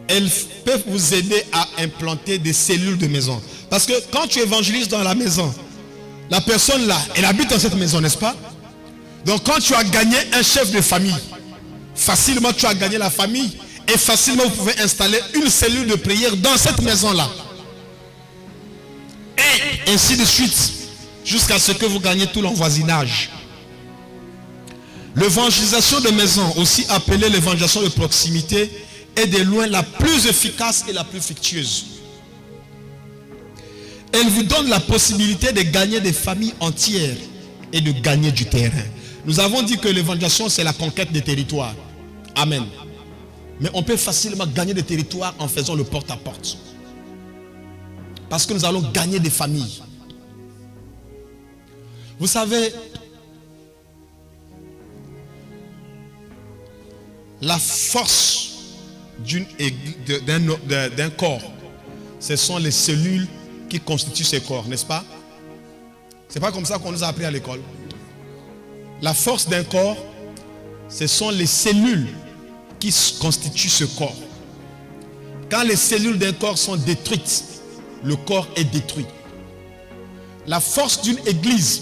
Elles peuvent vous aider à implanter des cellules de maison. Parce que quand tu évangélises dans la maison, la personne là, elle habite dans cette maison, n'est-ce pas? Donc quand tu as gagné un chef de famille, facilement tu as gagné la famille et facilement vous pouvez installer une cellule de prière dans cette maison-là. Et ainsi de suite, jusqu'à ce que vous gagnez tout l'envoisinage. L'évangélisation de maison, aussi appelée l'évangélisation de proximité, est de loin la plus efficace et la plus fructueuse. Elle vous donne la possibilité de gagner des familles entières et de gagner du terrain. Nous avons dit que l'évangélisation, c'est la conquête des territoires. Amen. Mais on peut facilement gagner des territoires en faisant le porte-à-porte. Parce que nous allons gagner des familles. Vous savez, la force d'un corps, ce sont les cellules qui constituent ce corps, n'est-ce pas? C'est pas comme ça qu'on nous a appris à l'école. La force d'un corps, ce sont les cellules qui constituent ce corps. Quand les cellules d'un corps sont détruites, le corps est détruit. La force d'une église,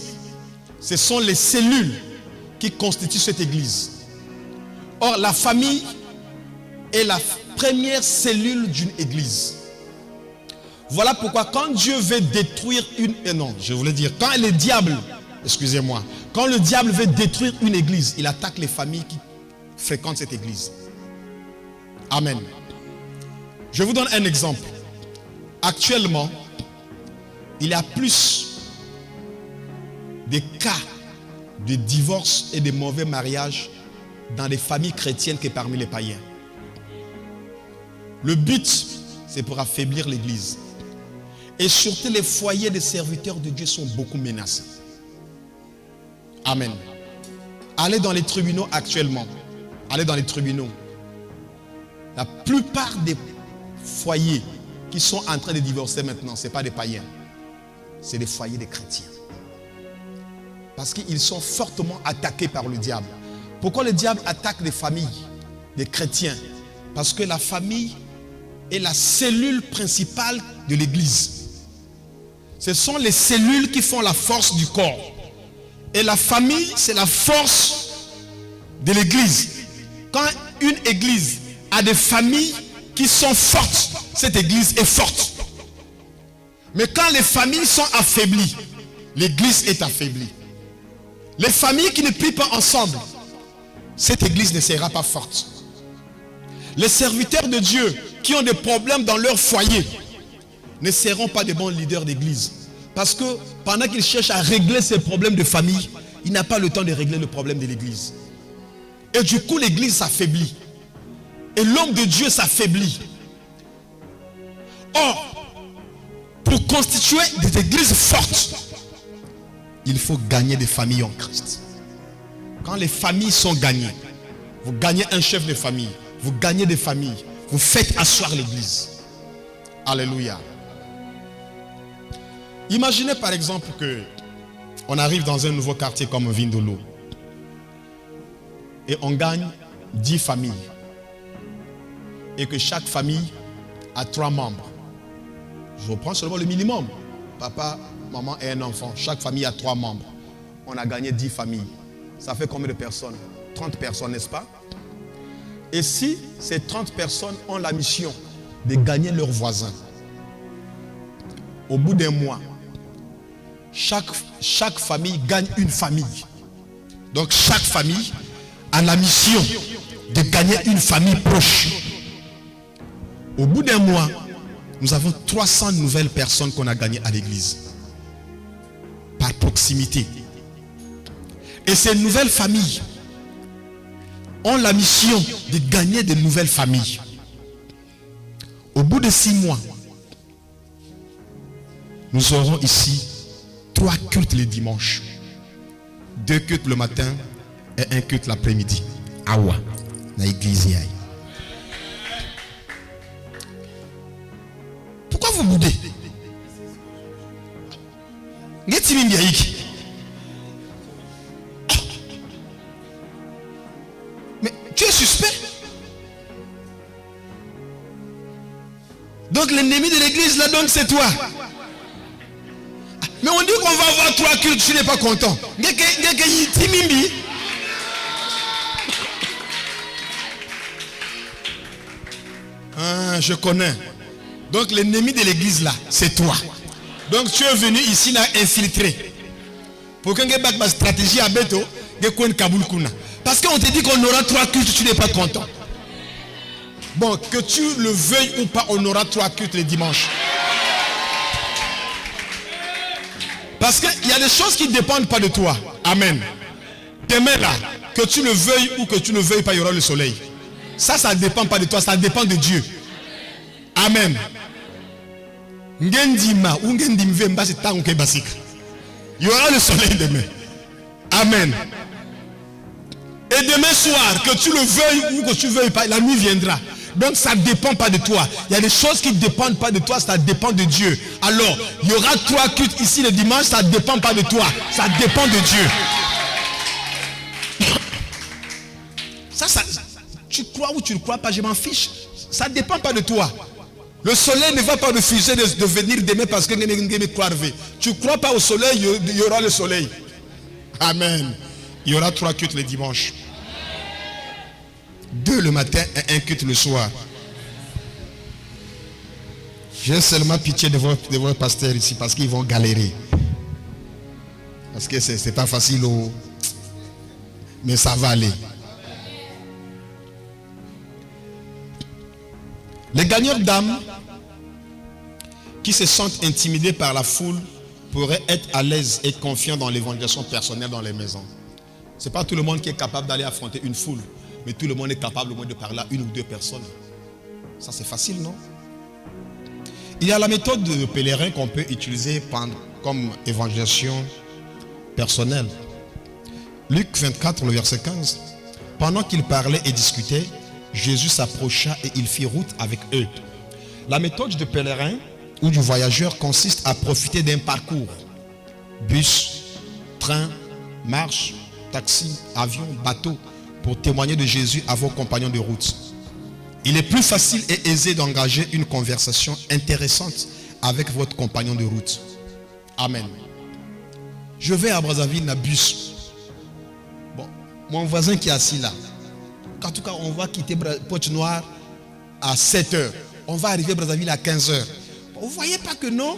ce sont les cellules qui constituent cette église. Or, la famille est la première cellule d'une église. Voilà pourquoi quand Dieu veut détruire quand le diable, quand le diable veut détruire une église, il attaque les familles qui fréquentent cette église. Amen. Je vous donne un exemple. Actuellement, il y a plus de cas de divorce et de mauvais mariages dans les familles chrétiennes que parmi les païens. Le but, c'est pour affaiblir l'église. Et surtout, les foyers des serviteurs de Dieu sont beaucoup menacés. Amen. Allez dans les tribunaux actuellement. Allez dans les tribunaux. La plupart des foyers qui sont en train de divorcer maintenant, ce n'est pas des païens. C'est des foyers des chrétiens. Parce qu'ils sont fortement attaqués par le diable. Pourquoi le diable attaque les familles des chrétiens? Parce que la famille est la cellule principale de l'église. Ce sont les cellules qui font la force du corps. Et la famille, c'est la force de l'église. Quand une église a des familles qui sont fortes, cette église est forte. Mais quand les familles sont affaiblies, l'église est affaiblie. Les familles qui ne prient pas ensemble, cette église ne sera pas forte. Les serviteurs de Dieu qui ont des problèmes dans leur foyer ne seront pas de bons leaders d'église. Parce que pendant qu'ils cherchent à régler ces problèmes de famille, il n'a pas le temps de régler le problème de l'église. Et du coup, l'église s'affaiblit. Et l'homme de Dieu s'affaiblit. Or, pour constituer des églises fortes, il faut gagner des familles en Christ. Quand les familles sont gagnées, vous gagnez un chef de famille, vous gagnez des familles, vous faites asseoir l'église. Alléluia. Imaginez par exemple que on arrive dans un nouveau quartier comme Vindolo et on gagne 10 familles et que chaque famille a 3 membres. Je reprends seulement le minimum. Papa, maman et un enfant. Chaque famille a 3 membres. On a gagné 10 familles. Ça fait combien de personnes? 30 personnes, n'est-ce pas? Et si ces 30 personnes ont la mission de gagner leurs voisins, au bout d'un mois, chaque famille gagne une famille. Donc chaque famille a la mission de gagner une famille proche. Au bout d'un mois, nous avons 300 nouvelles personnes qu'on a gagnées à l'église. Par proximité. Et ces nouvelles familles ont la mission de gagner de nouvelles familles. Au bout de 6 mois, nous aurons ici 3 cultes les dimanches. 2 cultes le matin et 1 culte l'après-midi. Awa, na église. Pourquoi vous boudez? Mais tu es suspect. Donc l'ennemi de l'église là, donc c'est toi. Mais on dit qu'on va avoir 3 cultes, tu n'es pas content. Ah, je connais. Donc l'ennemi de l'église là, c'est toi. Donc tu es venu ici là infiltrer. Pour qu'on ait ma stratégie à Beto, parce qu'on te dit qu'on aura 3 cultes, tu n'es pas content. Bon, que tu le veuilles ou pas, on aura 3 cultes les dimanches. Parce qu'il y a des choses qui ne dépendent pas de toi. Amen. Demain là, que tu le veuilles ou que tu ne veuilles pas, il y aura le soleil. Ça ne dépend pas de toi, ça dépend de Dieu. Amen. Il y aura le soleil demain. Amen. Et demain soir, que tu le veuilles ou que tu ne veuilles pas, la nuit viendra. Donc ça ne dépend pas de toi. Il y a des choses qui ne dépendent pas de toi, ça dépend de Dieu. Alors, il y aura 3 cultes ici le dimanche, ça ne dépend pas de toi, ça dépend de Dieu. Ça, tu crois ou tu ne crois pas, je m'en fiche. Ça ne dépend pas de toi. Le soleil ne va pas refuser de venir demain parce que tu ne crois pas au soleil, il y aura le soleil. Amen. Il y aura 3 cultes le dimanche. 2 le matin et 1 culte le soir. J'ai seulement pitié de vos pasteurs ici parce qu'ils vont galérer. Parce que c'est pas facile, mais ça va aller. Les gagneurs d'âme qui se sentent intimidés par la foule pourraient être à l'aise et confiants dans l'évangélisation personnelle dans les maisons. Ce n'est pas tout le monde qui est capable d'aller affronter une foule, mais tout le monde est capable au moins de parler à 1 ou 2 personnes. Ça c'est facile, non? Il y a la méthode de pèlerin qu'on peut utiliser comme évangélisation personnelle. Luc 24, le verset 15. Pendant qu'ils parlaient et discutaient, Jésus s'approcha et il fit route avec eux. La méthode de pèlerin ou du voyageur consiste à profiter d'un parcours. Bus, train, marche, taxi, avion, bateau pour témoigner de Jésus à vos compagnons de route. Il est plus facile et aisé d'engager une conversation intéressante avec votre compagnon de route. Amen. Je vais à Brazzaville, na bus. Bon, mon voisin qui est assis là. En tout cas, on va quitter Pointe-Noire à 7h. On va arriver à Brazzaville à 15h. Vous ne voyez pas que non?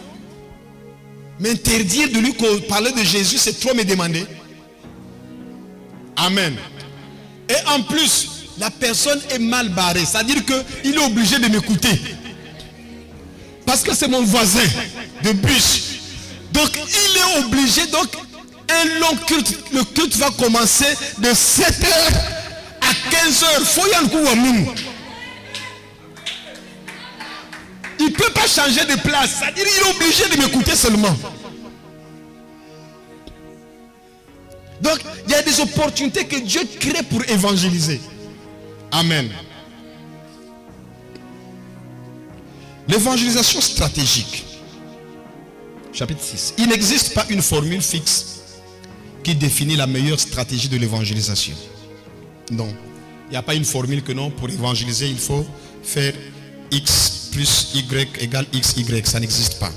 M'interdire de lui parler de Jésus, c'est trop me demander. Amen. Et en plus, la personne est mal barrée. C'est-à-dire qu'il est obligé de m'écouter. Parce que c'est mon voisin de bus. Donc, il est obligé. Donc, un long culte. Le culte va commencer de 7h à 15h. Il ne peut pas changer de place. C'est-à-dire qu'il est obligé de m'écouter seulement. Donc, il y a des opportunités que Dieu crée pour évangéliser. Amen. L'évangélisation stratégique. Chapitre 6. Il n'existe pas une formule fixe qui définit la meilleure stratégie de l'évangélisation. Non. Il n'y a pas une formule que non, pour évangéliser, il faut faire X plus Y égale XY. Ça n'existe pas.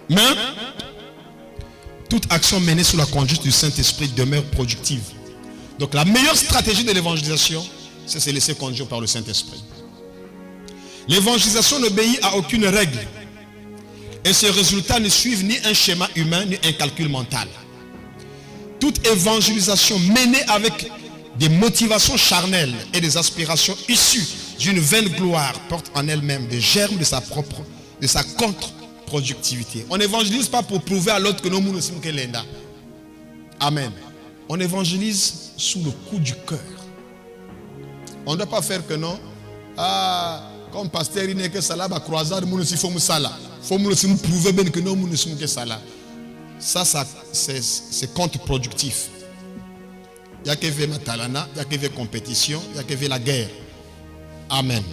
Mais toute action menée sous la conduite du Saint-Esprit demeure productive. Donc la meilleure stratégie de l'évangélisation, c'est se laisser conduire par le Saint-Esprit. L'évangélisation n'obéit à aucune règle. Et ses résultats ne suivent ni un schéma humain, ni un calcul mental. Toute évangélisation menée avec des motivations charnelles et des aspirations issues d'une vaine gloire porte en elle-même des germes de sa contre-productivité. On n'évangélise pas pour prouver à l'autre que nous sommes que l'enda. Amen. On évangélise sous le coup du cœur. On ne doit pas faire que non. Comme pasteur, il n'est que ça là, croisade, nous sommes ça là. Il faut nous prouver bien que nous sommes que ça là. Ça c'est contre-productif. Il n'y a que vers Matalana, il n'y a que vers compétition, il n'y a que vers la guerre. Amen.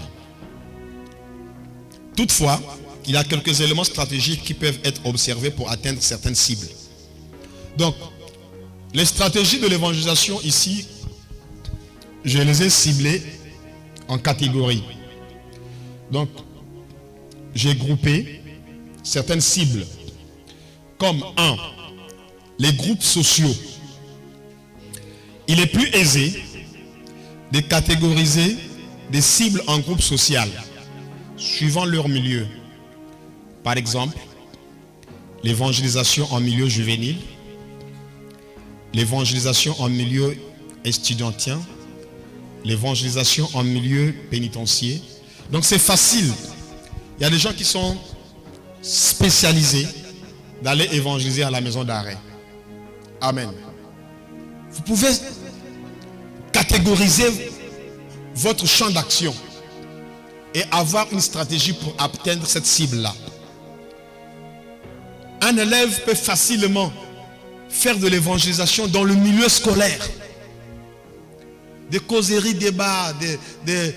Toutefois, il y a quelques éléments stratégiques qui peuvent être observés pour atteindre certaines cibles. Donc, les stratégies de l'évangélisation ici, je les ai ciblées en catégories. Donc, j'ai groupé certaines cibles comme 1. Les groupes sociaux. Il est plus aisé de catégoriser des cibles en groupes sociaux suivant leur milieu. Par exemple, l'évangélisation en milieu juvénile, l'évangélisation en milieu estudiantien, l'évangélisation en milieu pénitentiaire. Donc c'est facile. Il y a des gens qui sont spécialisés d'aller évangéliser à la maison d'arrêt. Amen. Vous pouvez catégoriser votre champ d'action et avoir une stratégie pour atteindre cette cible-là. Un élève peut facilement faire de l'évangélisation dans le milieu scolaire. Des causeries, débats, des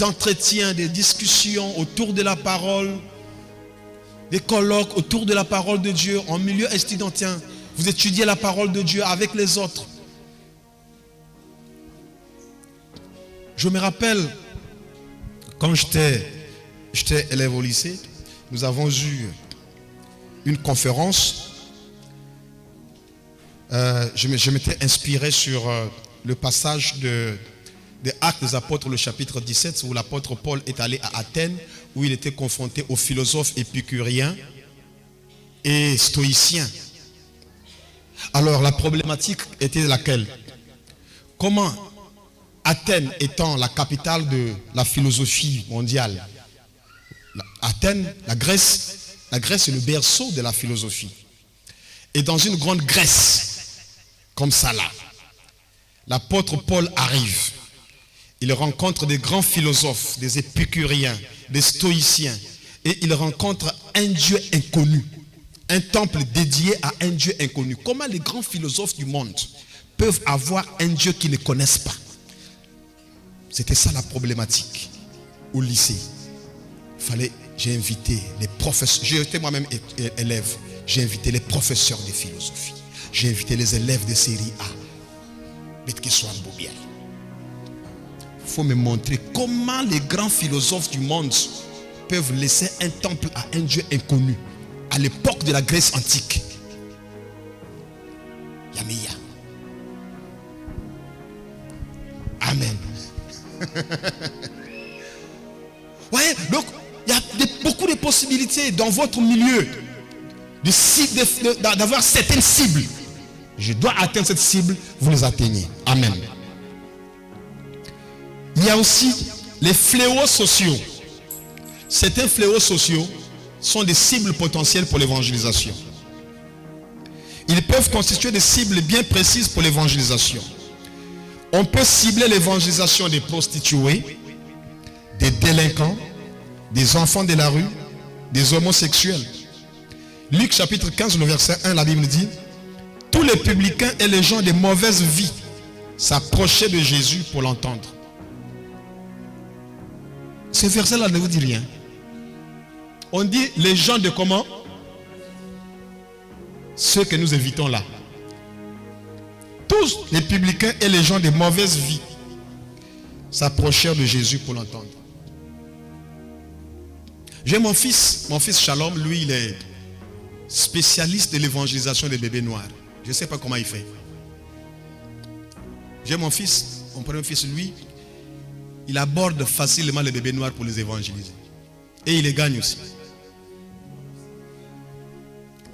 entretiens, des discussions autour de la parole, des colloques autour de la parole de Dieu en milieu estudiantien. Vous étudiez la parole de Dieu avec les autres. Je me rappelle, quand j'étais élève au lycée, nous avons eu une conférence. Je m'étais inspiré sur le passage des Actes des Apôtres, le chapitre 17, où l'apôtre Paul est allé à Athènes, où il était confronté aux philosophes épicuriens et stoïciens. Alors la problématique était laquelle? Comment Athènes étant la capitale de la philosophie mondiale, Athènes, la Grèce est le berceau de la philosophie. Et dans une grande Grèce, comme ça là, l'apôtre Paul arrive. Il rencontre des grands philosophes, des épicuriens, des stoïciens. Et il rencontre un Dieu inconnu. Un temple dédié à un Dieu inconnu. Comment les grands philosophes du monde peuvent avoir un Dieu qu'ils ne connaissent pas? C'était ça la problématique au lycée. J'ai invité les professeurs. J'étais moi-même élève. J'ai invité les professeurs de philosophie. J'ai invité les élèves de série A. Il faut me montrer comment les grands philosophes du monde peuvent laisser un temple à un Dieu inconnu à l'époque de la Grèce antique. Yamiya. Amen. Ouais, donc il y a beaucoup de possibilités dans votre milieu d'avoir certaines cibles. Je dois atteindre cette cible, vous les atteignez. Amen. Il y a aussi les fléaux sociaux. Certains fléaux sociaux sont des cibles potentielles pour l'évangélisation. Ils peuvent constituer des cibles bien précises pour l'évangélisation. On peut cibler l'évangélisation des prostituées, des délinquants, des enfants de la rue, des homosexuels. Luc chapitre 15, le verset 1, la Bible dit: tous les publicains et les gens de mauvaise vie s'approchaient de Jésus pour l'entendre. Ce verset-là ne vous dit rien. On dit les gens de comment? Ceux que nous évitons là. Tous les publicains et les gens de mauvaise vie s'approchèrent de Jésus pour l'entendre. J'ai mon fils Shalom, lui il est spécialiste de l'évangélisation des bébés noirs. Je ne sais pas comment il fait. J'ai mon premier fils, lui, il aborde facilement les bébés noirs pour les évangéliser. Et il les gagne aussi.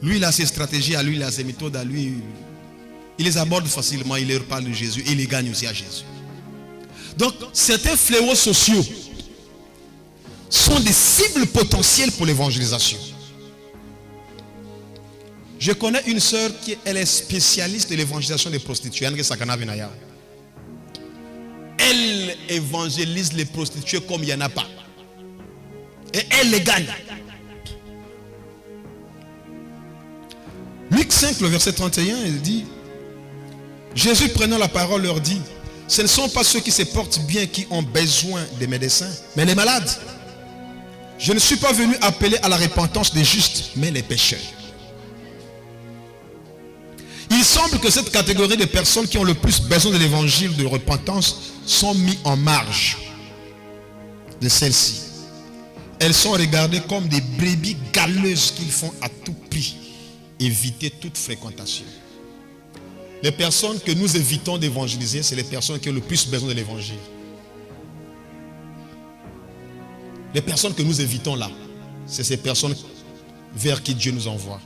Lui, il a ses stratégies à lui, il a ses méthodes à lui. Il les aborde facilement, il leur parle de Jésus et il les gagne aussi à Jésus. Donc, certains fléaux sociaux sont des cibles potentielles pour l'évangélisation. Je connais une sœur qui elle est spécialiste de l'évangélisation des prostituées. Elle évangélise les prostituées comme il n'y en a pas. Et elle les gagne. Luc 5, le verset 31, il dit: Jésus prenant la parole leur dit: ce ne sont pas ceux qui se portent bien qui ont besoin des médecins, mais les malades. Je ne suis pas venu appeler à la repentance des justes, mais les pécheurs. Il semble que cette catégorie de personnes qui ont le plus besoin de l'évangile de repentance sont mis en marge de celle-ci. Elles sont regardées comme des brebis galeuses qu'il faut à tout prix éviter toute fréquentation. Les personnes que nous évitons d'évangéliser, c'est les personnes qui ont le plus besoin de l'évangile. Les personnes que nous évitons là, c'est ces personnes vers qui Dieu nous envoie.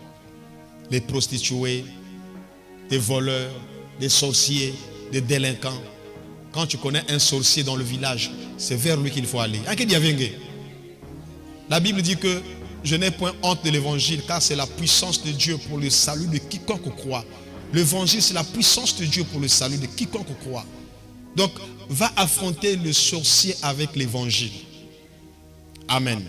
Les prostituées, des voleurs, des sorciers, des délinquants. Quand tu connais un sorcier dans le village, c'est vers lui qu'il faut aller. La Bible dit que je n'ai point honte de l'évangile, car c'est la puissance de Dieu pour le salut de quiconque croit. L'évangile, c'est la puissance de Dieu pour le salut de quiconque croit. Donc, va affronter le sorcier avec l'évangile. Amen.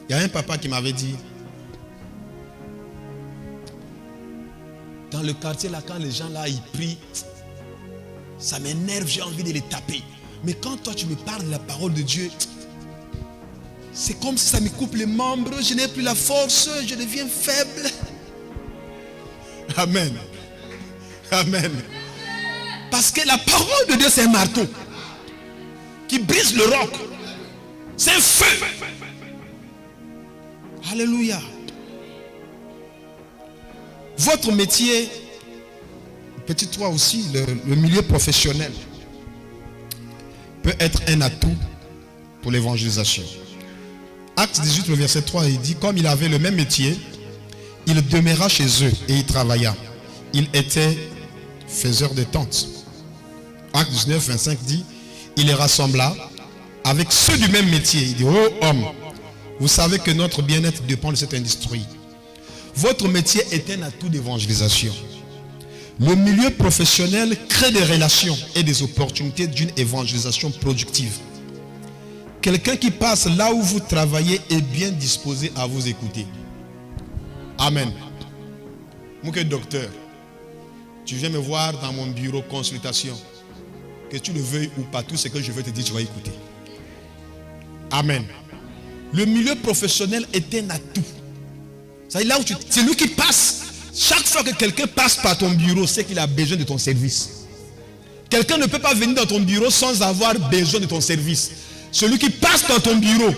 Il y a un papa qui m'avait dit, dans le quartier là, quand les gens là ils prient, ça m'énerve, j'ai envie de les taper. Mais quand toi tu me parles de la parole de Dieu, c'est comme si ça me coupe les membres, je n'ai plus la force, je deviens faible. Amen. Amen. Parce que la parole de Dieu, c'est un marteau qui brise le roc. C'est un feu. Alléluia. Votre métier, petit toi aussi, le milieu professionnel, peut être un atout pour l'évangélisation. Acte 18, le verset 3, il dit: comme il avait le même métier, il demeura chez eux et il travailla. Il était faiseur de tentes. Acte 19, 25 dit: il les rassembla avec ceux du même métier. Il dit: ô homme, vous savez que notre bien-être dépend de cette industrie. Votre métier est un atout d'évangélisation. Le milieu professionnel crée des relations et des opportunités d'une évangélisation productive. Quelqu'un qui passe là où vous travaillez est bien disposé à vous écouter. Amen. Moi qui suis docteur, tu viens me voir dans mon bureau consultation. Que tu le veuilles ou pas, tout ce que je veux te dire, tu vas écouter. Amen. Le milieu professionnel est un atout. C'est là où c'est lui qui passe. Chaque fois que quelqu'un passe par ton bureau, c'est qu'il a besoin de ton service. Quelqu'un ne peut pas venir dans ton bureau sans avoir besoin de ton service. Celui qui passe dans ton bureau,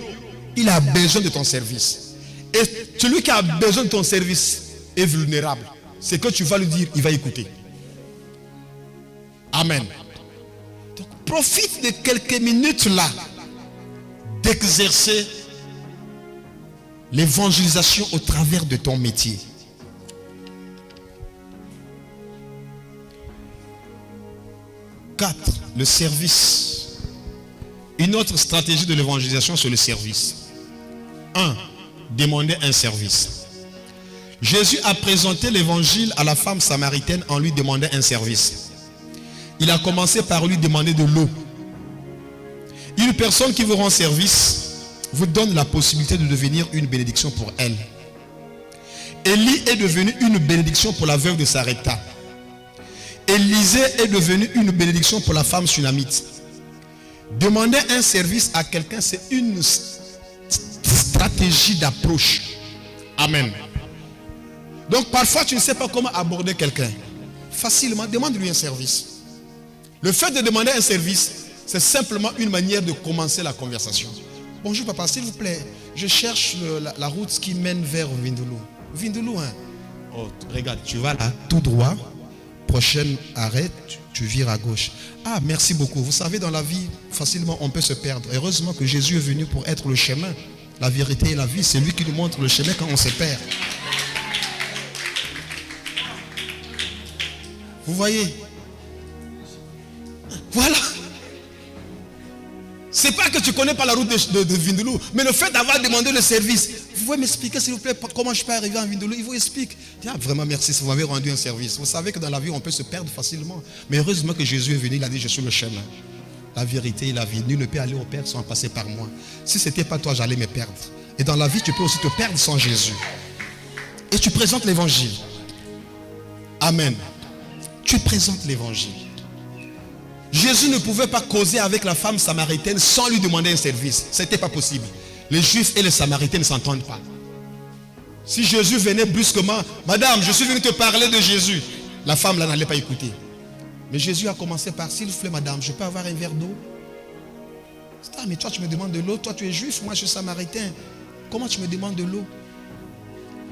il a besoin de ton service. Et celui qui a besoin de ton service est vulnérable. C'est que tu vas lui dire, il va écouter. Amen. Donc, profite de quelques minutes là d'exercer l'évangélisation au travers de ton métier. Le service. Une autre stratégie de l'évangélisation, c'est le service. 1. Demander un service. Jésus a présenté l'évangile à la femme samaritaine en lui demandant un service. Il a commencé par lui demander de l'eau. Une personne qui vous rend service vous donne la possibilité de devenir une bénédiction pour elle. Élie est devenu une bénédiction pour la veuve de Sarepta. Élisée est devenu une bénédiction pour la femme sunamite. Demander un service à quelqu'un, c'est une stratégie d'approche. Amen. Donc parfois tu ne sais pas comment aborder quelqu'un. Facilement, demande-lui un service. Le fait de demander un service, c'est simplement une manière de commencer la conversation. Bonjour papa, s'il vous plaît, je cherche la route qui mène vers Vindoulo. Vindoulo, hein? Oh, regarde, tu vas là, tout droit. Prochaine arrêt, tu vires à gauche. Ah, merci beaucoup. Vous savez, dans la vie, facilement, on peut se perdre. Heureusement que Jésus est venu pour être le chemin, la vérité et la vie. C'est lui qui nous montre le chemin quand on se perd. Vous voyez? Voilà. C'est pas que tu connais pas la route de Vindoulo, mais le fait d'avoir demandé le service. Vous pouvez m'expliquer s'il vous plaît comment je peux arriver à Vindoulo? Il vous explique. Ah, vraiment merci, vous m'avez rendu un service. Vous savez que dans la vie on peut se perdre facilement. Mais heureusement que Jésus est venu, il a dit je suis le chemin, la vérité et la vie. Nul ne peut aller au Père sans passer par moi. Si ce n'était pas toi, j'allais me perdre. Et dans la vie tu peux aussi te perdre sans Jésus. Et tu présentes l'évangile. Amen. Tu présentes l'évangile. Jésus ne pouvait pas causer avec la femme samaritaine sans lui demander un service. Ce n'était pas possible. Les Juifs et les Samaritains ne s'entendent pas. Si Jésus venait brusquement, madame, je suis venu te parler de Jésus, la femme là n'allait pas écouter. Mais Jésus a commencé par, s'il vous plaît madame, je peux avoir un verre d'eau? Ah, mais toi tu me demandes de l'eau, toi tu es juif, moi je suis samaritain. Comment tu me demandes de l'eau?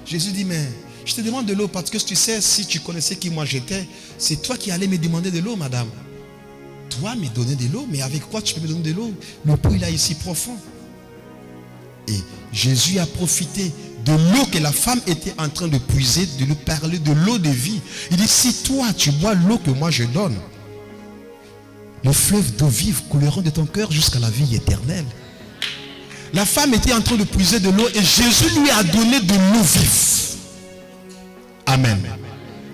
Jésus dit, mais je te demande de l'eau parce que tu sais, si tu connaissais qui moi j'étais, c'est toi qui allais me demander de l'eau, madame. Toi me donner de l'eau, mais avec quoi tu peux me donner de l'eau? Le puits là est si profond. Et Jésus a profité de l'eau que la femme était en train de puiser, de lui parler de l'eau de vie. Il dit, si toi tu bois l'eau que moi je donne, le fleuve d'eau vive couleront de ton cœur jusqu'à la vie éternelle. La femme était en train de puiser de l'eau et Jésus lui a donné de l'eau vive. Amen.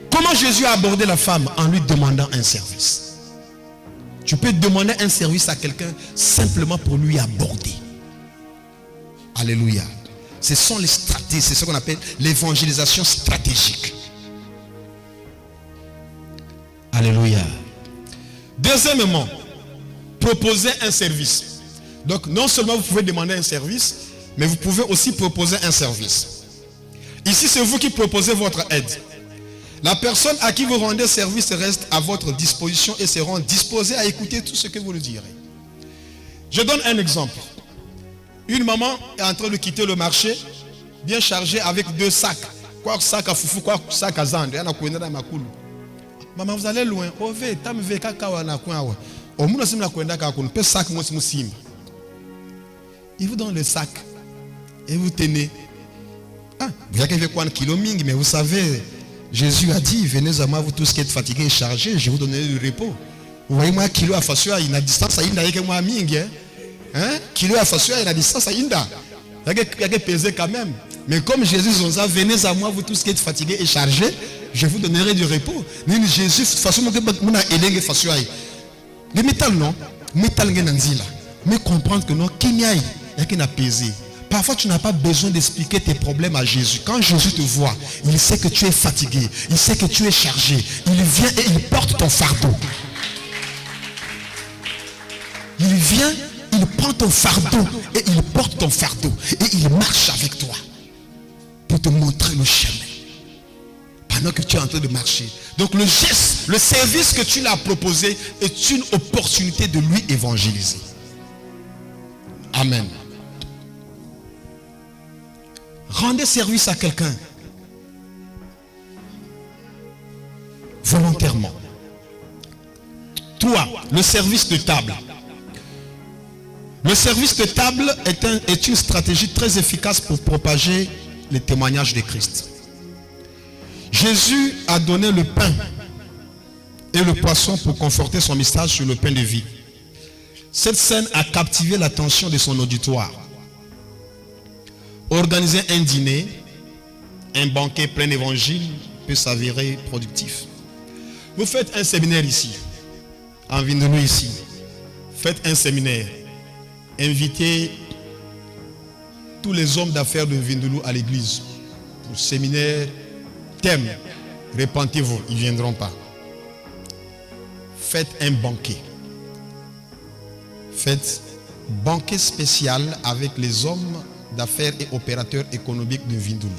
Comment Jésus a abordé la femme? En lui demandant un service. Tu peux demander un service à quelqu'un simplement pour lui aborder. Alléluia. Ce sont les stratégies, c'est ce qu'on appelle l'évangélisation stratégique. Alléluia. Deuxièmement, proposer un service. Donc non seulement vous pouvez demander un service, mais vous pouvez aussi proposer un service. Ici, c'est vous qui proposez votre aide. La personne à qui vous rendez service reste à votre disposition et sera disposée à écouter tout ce que vous lui direz. Je donne un exemple. Une maman est en train de quitter le marché, bien chargée avec 2 sacs. Quoi sac à foufou, quoi sac à zande. Maman, vous allez loin. Il vous donne le sac et vous tenez. Ah, vous avez quoi un kilo ming, mais vous savez, Jésus a dit, venez à moi, vous tous qui êtes fatigués et chargés, je vous donnerai du repos. Vous voyez, moi, kilo à fassoua, il y a une distance à Inda, il y a moi ming. Hein? Kilo à fassoua, il y a une distance à Inda. Il y a pesé quand même. Mais comme Jésus nous a dit, venez à moi, vous tous qui êtes fatigués et chargés, je vous donnerai du repos. Mais Jésus, de toute façon, on a aidé fassoua. Le métal, non? Métal, mais comprendre que non, qu'il y a qui n'a pesé. Parfois, tu n'as pas besoin d'expliquer tes problèmes à Jésus. Quand Jésus te voit, il sait que tu es fatigué. Il sait que tu es chargé. Il vient et il porte ton fardeau. Il vient, il prend ton fardeau et il porte ton fardeau. Et il marche avec toi pour te montrer le chemin. Pendant que tu es en train de marcher. Donc le geste, le service que tu lui as proposé est une opportunité de lui évangéliser. Amen. Rendez service à quelqu'un volontairement. 3. Le service de table. Le service de table est une stratégie très efficace pour propager les témoignages de Christ. Jésus a donné le pain et le poisson pour conforter son message sur le pain de vie. Cette scène a captivé l'attention de son auditoire. Organiser un dîner, un banquet plein d'évangile peut s'avérer productif. Vous faites un séminaire ici, en Vindoulo ici. Faites un séminaire. inviter tous les hommes d'affaires de Vindoulou à l'église pour le séminaire thème. Repentez-vous, ils ne viendront pas. Faites un banquet. Faites banquet spécial avec les hommes d'affaires et opérateurs économiques de Vindoulou.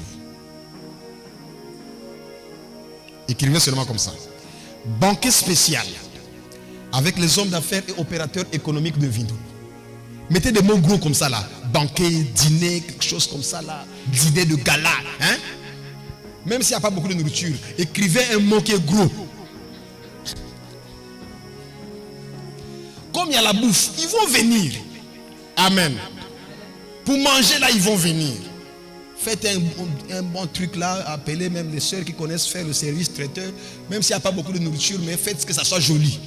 Écrivez seulement comme ça. Banquet spécial avec les hommes d'affaires et opérateurs économiques de Vindoulou. Mettez des mots gros comme ça là. Banquet, dîner, quelque chose comme ça là. Dîner de gala. Hein? Même s'il n'y a pas beaucoup de nourriture, écrivez un mot qui est gros. Comme il y a la bouffe, ils vont venir. Amen. Pour manger là, ils vont venir. Faites un bon truc là. Appelez même les sœurs qui connaissent faire le service traiteur. Même s'il n'y a pas beaucoup de nourriture, mais faites que ça soit joli.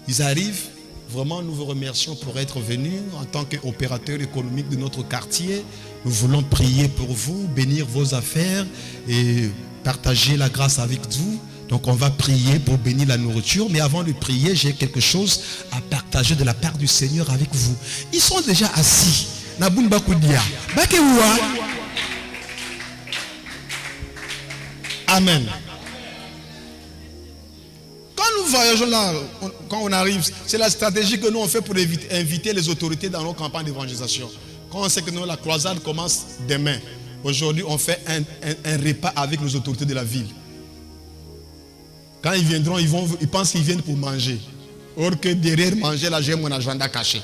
Ils arrivent. Vraiment, nous vous remercions pour être venus en tant qu'opérateur économique de notre quartier. Nous voulons prier pour vous, bénir vos affaires et partager la grâce avec vous. Donc on va prier pour bénir la nourriture. Mais avant de prier, j'ai quelque chose à partager de la part du Seigneur avec vous. Ils sont déjà assis. Amen. Quand nous voyageons là, quand on arrive, c'est la stratégie que nous on fait pour inviter les autorités dans nos campagnes d'évangélisation. Quand on sait que nous, la croisade commence demain, aujourd'hui on fait un repas avec les autorités de la ville. Quand ils viendront, ils pensent qu'ils viennent pour manger. Or que derrière manger, là j'ai mon agenda caché.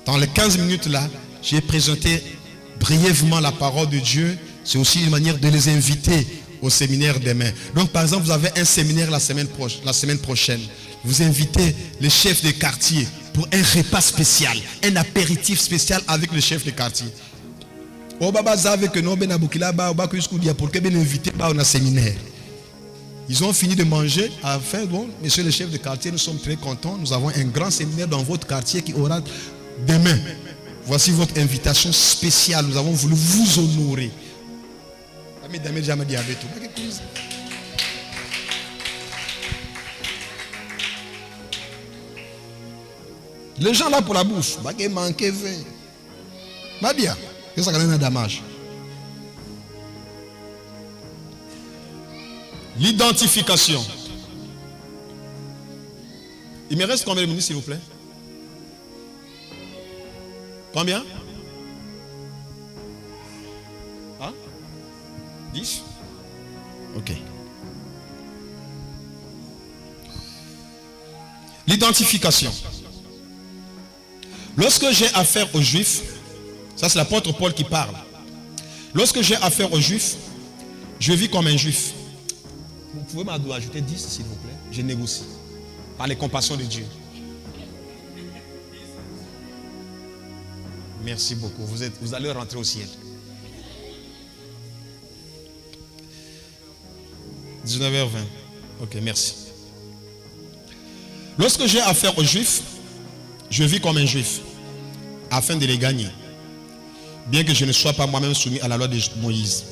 Dans les 15 minutes là, j'ai présenté brièvement la parole de Dieu. C'est aussi une manière de les inviter au séminaire demain. Donc par exemple, vous avez un séminaire la semaine prochaine. Vous invitez les chefs de quartier pour un repas spécial, un apéritif spécial avec le chef de quartier. Ils ont fini de manger. Enfin, bon, messieurs les chefs de quartier, nous sommes très contents. Nous avons un grand séminaire dans votre quartier qui aura demain. Voici votre invitation spéciale. Nous avons voulu vous honorer. Les gens là pour la bouffe, l'identification. Il me reste combien de minutes s'il vous plaît? Combien? 10? Ok. L'identification. Lorsque j'ai affaire aux Juifs, ça c'est l'apôtre Paul qui parle. Lorsque j'ai affaire aux Juifs, je vis comme un Juif. Vous pouvez m'ajouter 10 s'il vous plaît? Je négocie. Par les compassions de Dieu. Merci beaucoup. Vous allez rentrer au ciel. 19h20. Ok, merci. Lorsque j'ai affaire aux Juifs, je vis comme un Juif, afin de les gagner. Bien que je ne sois pas moi-même soumis à la loi de Moïse.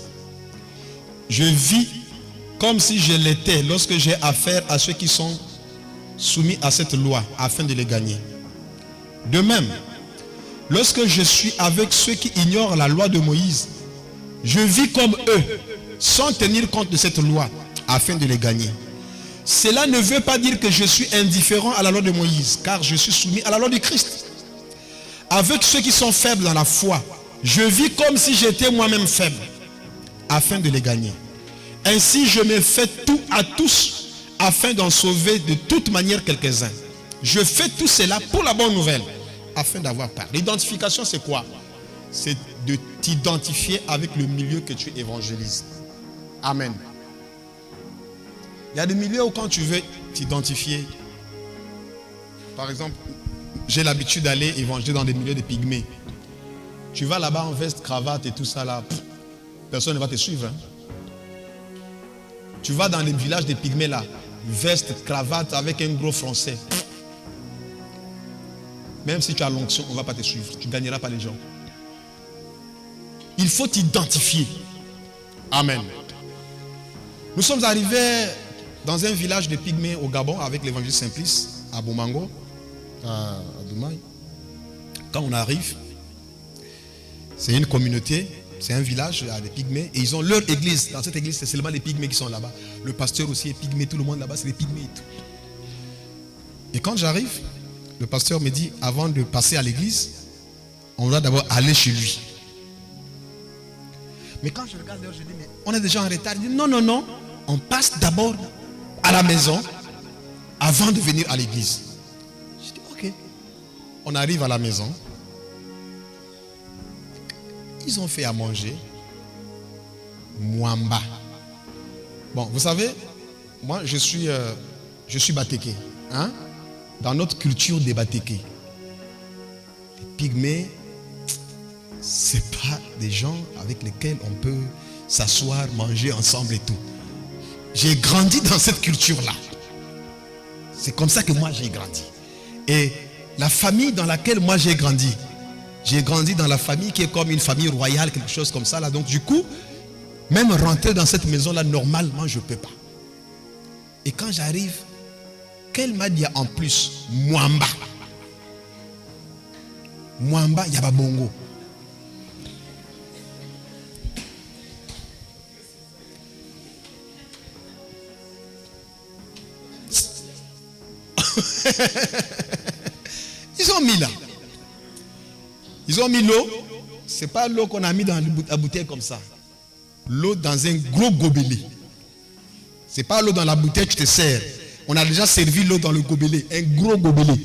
Je vis comme si je l'étais lorsque j'ai affaire à ceux qui sont soumis à cette loi, afin de les gagner. De même, lorsque je suis avec ceux qui ignorent la loi de Moïse, je vis comme eux, sans tenir compte de cette loi, afin de les gagner. Cela ne veut pas dire que je suis indifférent à la loi de Moïse, car je suis soumis à la loi de Christ. Avec ceux qui sont faibles dans la foi, je vis comme si j'étais moi-même faible, afin de les gagner. Ainsi, je me fais tout à tous, afin d'en sauver de toute manière quelques-uns. Je fais tout cela pour la bonne nouvelle, afin d'avoir part. L'identification, c'est quoi? C'est de t'identifier avec le milieu que tu évangélises. Amen. Il y a des milieux où quand tu veux t'identifier, par exemple, j'ai l'habitude d'aller évangéliser dans des milieux de pygmées. Tu vas là-bas en veste, cravate et tout ça là, personne ne va te suivre. Hein. Tu vas dans les villages des pygmées là, veste, cravate avec un gros français. Même si tu as l'onction, on ne va pas te suivre. Tu ne gagneras pas les gens. Il faut t'identifier. Amen. Nous sommes arrivés dans un village de pygmées au Gabon avec l'évangile Simplice, à Bomango, à Doumaï. Quand on arrive, c'est une communauté, c'est un village, il y a des pygmées, et ils ont leur église. Dans cette église, c'est seulement les pygmées qui sont là-bas. Le pasteur aussi est pygmé, tout le monde là-bas, c'est les pygmées et tout. Et quand j'arrive, le pasteur me dit, avant de passer à l'église, on doit d'abord aller chez lui. Mais quand je regarde l'heure, je dis, mais on est déjà en retard. Il dit, non, non, non, on passe d'abord à la maison avant de venir à l'église. Je dis, ok. On arrive à la maison. Ils ont fait à manger. Mwamba. Bon, vous savez, moi je suis batéké. Hein? Dans notre culture des batékés, les pygmées, c'est pas des gens avec lesquels on peut s'asseoir, manger ensemble et tout. J'ai grandi dans cette culture-là. C'est comme ça que moi j'ai grandi. Et la famille dans laquelle moi j'ai grandi dans la famille qui est comme une famille royale, quelque chose comme ça là. Donc du coup, même rentrer dans cette maison-là, normalement, je ne peux pas. Et quand j'arrive, qu'elle m'a dit en plus, Mwamba. Mwamba, Yababongo. Ils ont mis là. Ils ont mis l'eau. Ce n'est pas l'eau qu'on a mis dans la bouteille comme ça. L'eau dans un gros gobelet. Ce n'est pas l'eau dans la bouteille, tu te sers. On a déjà servi l'eau dans le gobelet. Un gros gobelet.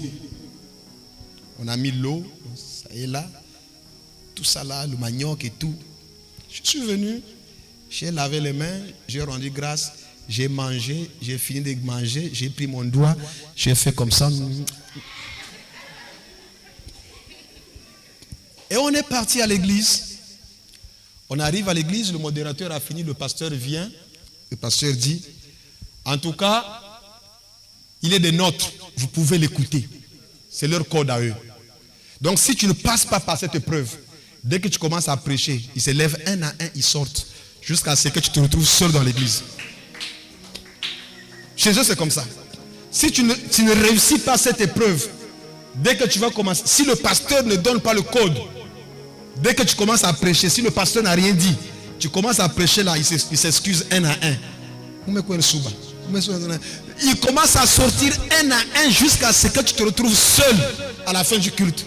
On a mis l'eau. Ça est là. Tout ça là, le manioc et tout. Je suis venu. J'ai lavé les mains. J'ai rendu grâce. J'ai mangé. J'ai fini de manger. J'ai pris mon doigt. J'ai fait comme ça. Et on est parti à l'église. On arrive à l'église, le modérateur a fini, le pasteur vient. Le pasteur dit, en tout cas, il est des nôtres, vous pouvez l'écouter. C'est leur code à eux. Donc si tu ne passes pas par cette épreuve, dès que tu commences à prêcher, ils se lèvent un à un, ils sortent, jusqu'à ce que tu te retrouves seul dans l'église. Chez eux, c'est comme ça. Si tu ne réussis pas cette épreuve, dès que tu vas commencer, si le pasteur ne donne pas le code, dès que tu commences à prêcher, si le pasteur n'a rien dit, tu commences à prêcher là, il s'excuse un à un. Il commence à sortir un à un jusqu'à ce que tu te retrouves seul à la fin du culte.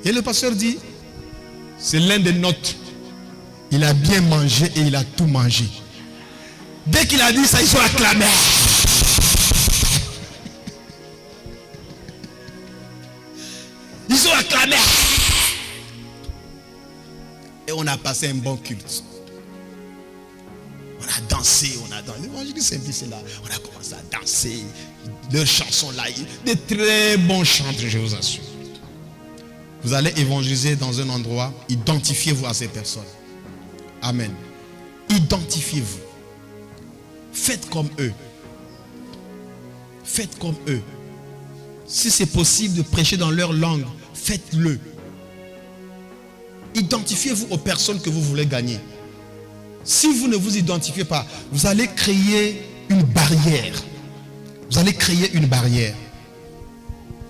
Et le pasteur dit, c'est l'un des nôtres. Il a bien mangé et il a tout mangé. Dès qu'il a dit ça, ils ont acclamé. Ils ont acclamé. Et on a passé un bon culte. On a dansé, L'évangile Saint-Pierre, là. On a commencé à danser. Leurs chansons là, des très bons chantres, je vous assure. Vous allez évangéliser dans un endroit, identifiez-vous à ces personnes. Amen. Identifiez-vous. Faites comme eux. Faites comme eux. Si c'est possible de prêcher dans leur langue, faites-le. Identifiez-vous aux personnes que vous voulez gagner. Si vous ne vous identifiez pas, vous allez créer une barrière. Vous allez créer une barrière.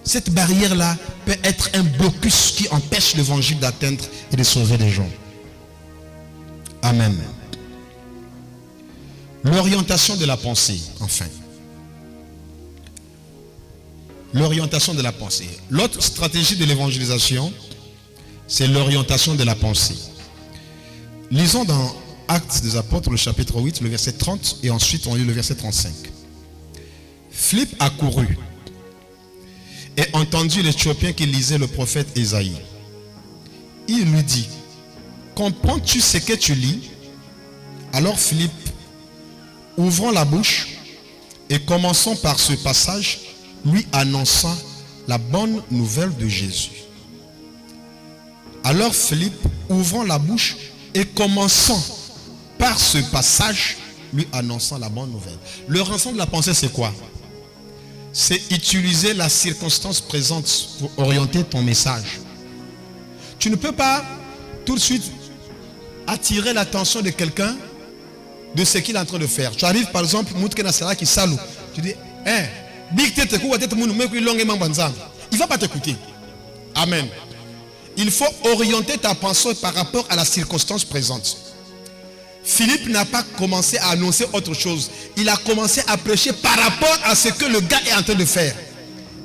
Cette barrière-là peut être un blocus qui empêche l'évangile d'atteindre et de sauver les gens. Amen. L'orientation de la pensée, enfin. L'orientation de la pensée. L'autre stratégie de l'évangélisation, c'est l'orientation de la pensée. Lisons dans Actes des Apôtres, le chapitre 8, le verset 30, et ensuite on lit le verset 35. Philippe a couru et entendu l'Éthiopien qui lisait le prophète Ésaïe. Il lui dit, comprends-tu ce que tu lis? Alors Philippe, ouvrant la bouche et commençant par ce passage, lui annonça la bonne nouvelle de Jésus. Alors Philippe, ouvrant la bouche et commençant par ce passage, lui annonçant la bonne nouvelle. Le rançon de la pensée, c'est quoi? C'est utiliser la circonstance présente pour orienter ton message. Tu ne peux pas tout de suite attirer l'attention de quelqu'un de ce qu'il est en train de faire. Tu arrives par exemple, qui salue. Tu dis, il ne va pas t'écouter. Amen. Il faut orienter ta pensée par rapport à la circonstance présente. Philippe n'a pas commencé à annoncer autre chose. Il a commencé à prêcher par rapport à ce que le gars est en train de faire.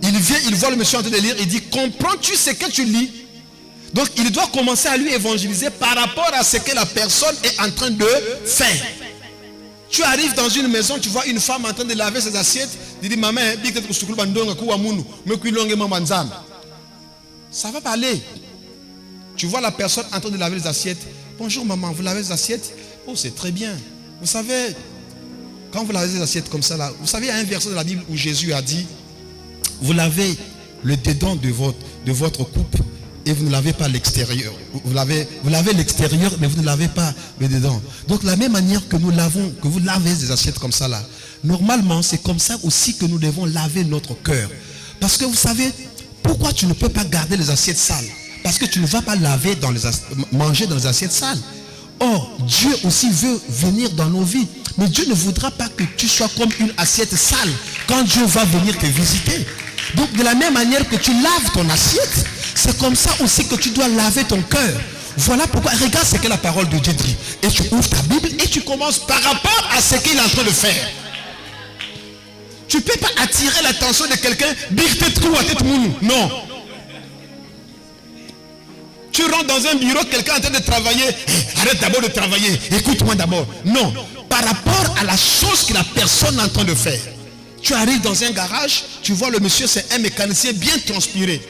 Il vient, il voit le monsieur en train de lire, il dit, comprends-tu ce que tu lis? Donc il doit commencer à lui évangéliser par rapport à ce que la personne est en train de faire. Tu arrives dans une maison, tu vois une femme en train de laver ses assiettes, tu dis, maman, ça va pas aller. Tu vois la personne en train de laver les assiettes. Bonjour maman, vous lavez les assiettes? Oh, c'est très bien. Vous savez, quand vous lavez les assiettes comme ça là, vous savez, il y a un verset de la Bible où Jésus a dit, vous lavez le dedans de votre coupe et vous ne lavez pas l'extérieur. Vous lavez l'extérieur, mais vous ne lavez pas le dedans. Donc, la même manière que que vous lavez les assiettes comme ça là, normalement, c'est comme ça aussi que nous devons laver notre cœur. Parce que vous savez, pourquoi tu ne peux pas garder les assiettes sales? Parce que tu ne vas pas laver manger dans les assiettes sales. Or, Dieu aussi veut venir dans nos vies. Mais Dieu ne voudra pas que tu sois comme une assiette sale quand Dieu va venir te visiter. Donc, de la même manière que tu laves ton assiette, c'est comme ça aussi que tu dois laver ton cœur. Voilà pourquoi, regarde ce que la parole de Dieu dit. Et tu ouvres ta Bible et tu commences par rapport à ce qu'il est en train de faire. Tu ne peux pas attirer l'attention de quelqu'un, non. Tu rentres dans un bureau, quelqu'un est en train de travailler. Arrête d'abord de travailler. Écoute-moi d'abord. Non. Par rapport à la chose que la personne est en train de faire. Tu arrives dans un garage, tu vois le monsieur, c'est un mécanicien bien transpiré.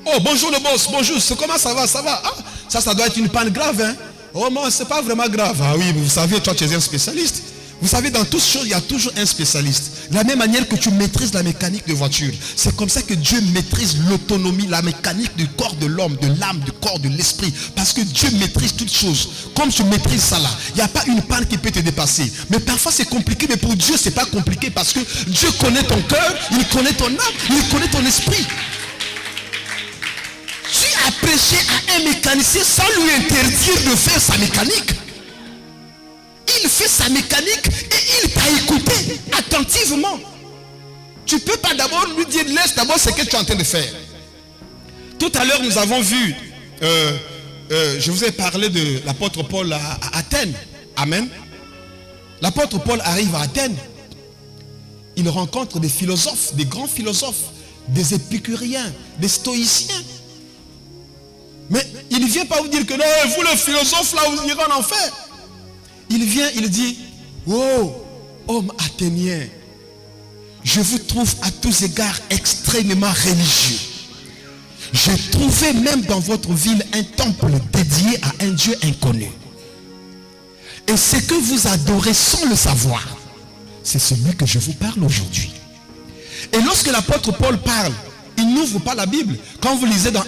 Oh, bonjour le boss, bonjour. Comment ça va? Ça va? Ah, ça doit être une panne grave, hein? Oh non, c'est pas vraiment grave. Ah oui, vous savez, toi tu es un spécialiste. Vous savez, dans toutes choses, il y a toujours un spécialiste. De la même manière que tu maîtrises la mécanique de voiture, c'est comme ça que Dieu maîtrise l'autonomie, la mécanique du corps de l'homme, de l'âme, du corps, de l'esprit. Parce que Dieu maîtrise toutes choses. Comme tu maîtrises ça là, il n'y a pas une panne qui peut te dépasser. Mais parfois c'est compliqué, mais pour Dieu c'est pas compliqué parce que Dieu connaît ton cœur, il connaît ton âme, il connaît ton esprit. Tu as prêché à un mécanicien sans lui interdire de faire sa mécanique. Il fait sa mécanique et il t'a écouté attentivement. Tu ne peux pas d'abord lui dire, laisse d'abord ce que tu es en train de faire. Tout à l'heure, nous avons vu, je vous ai parlé de l'apôtre Paul à Athènes. Amen. L'apôtre Paul arrive à Athènes. Il rencontre des philosophes, des grands philosophes, des épicuriens, des stoïciens. Mais il ne vient pas vous dire que non, vous les philosophes là, vous irez en enfer. Il vient, il dit, oh, homme athénien, je vous trouve à tous égards extrêmement religieux. J'ai trouvé même dans votre ville un temple dédié à un Dieu inconnu. Et ce que vous adorez sans le savoir, c'est celui que je vous parle aujourd'hui. Et lorsque l'apôtre Paul parle, il n'ouvre pas la Bible. Quand vous lisez dans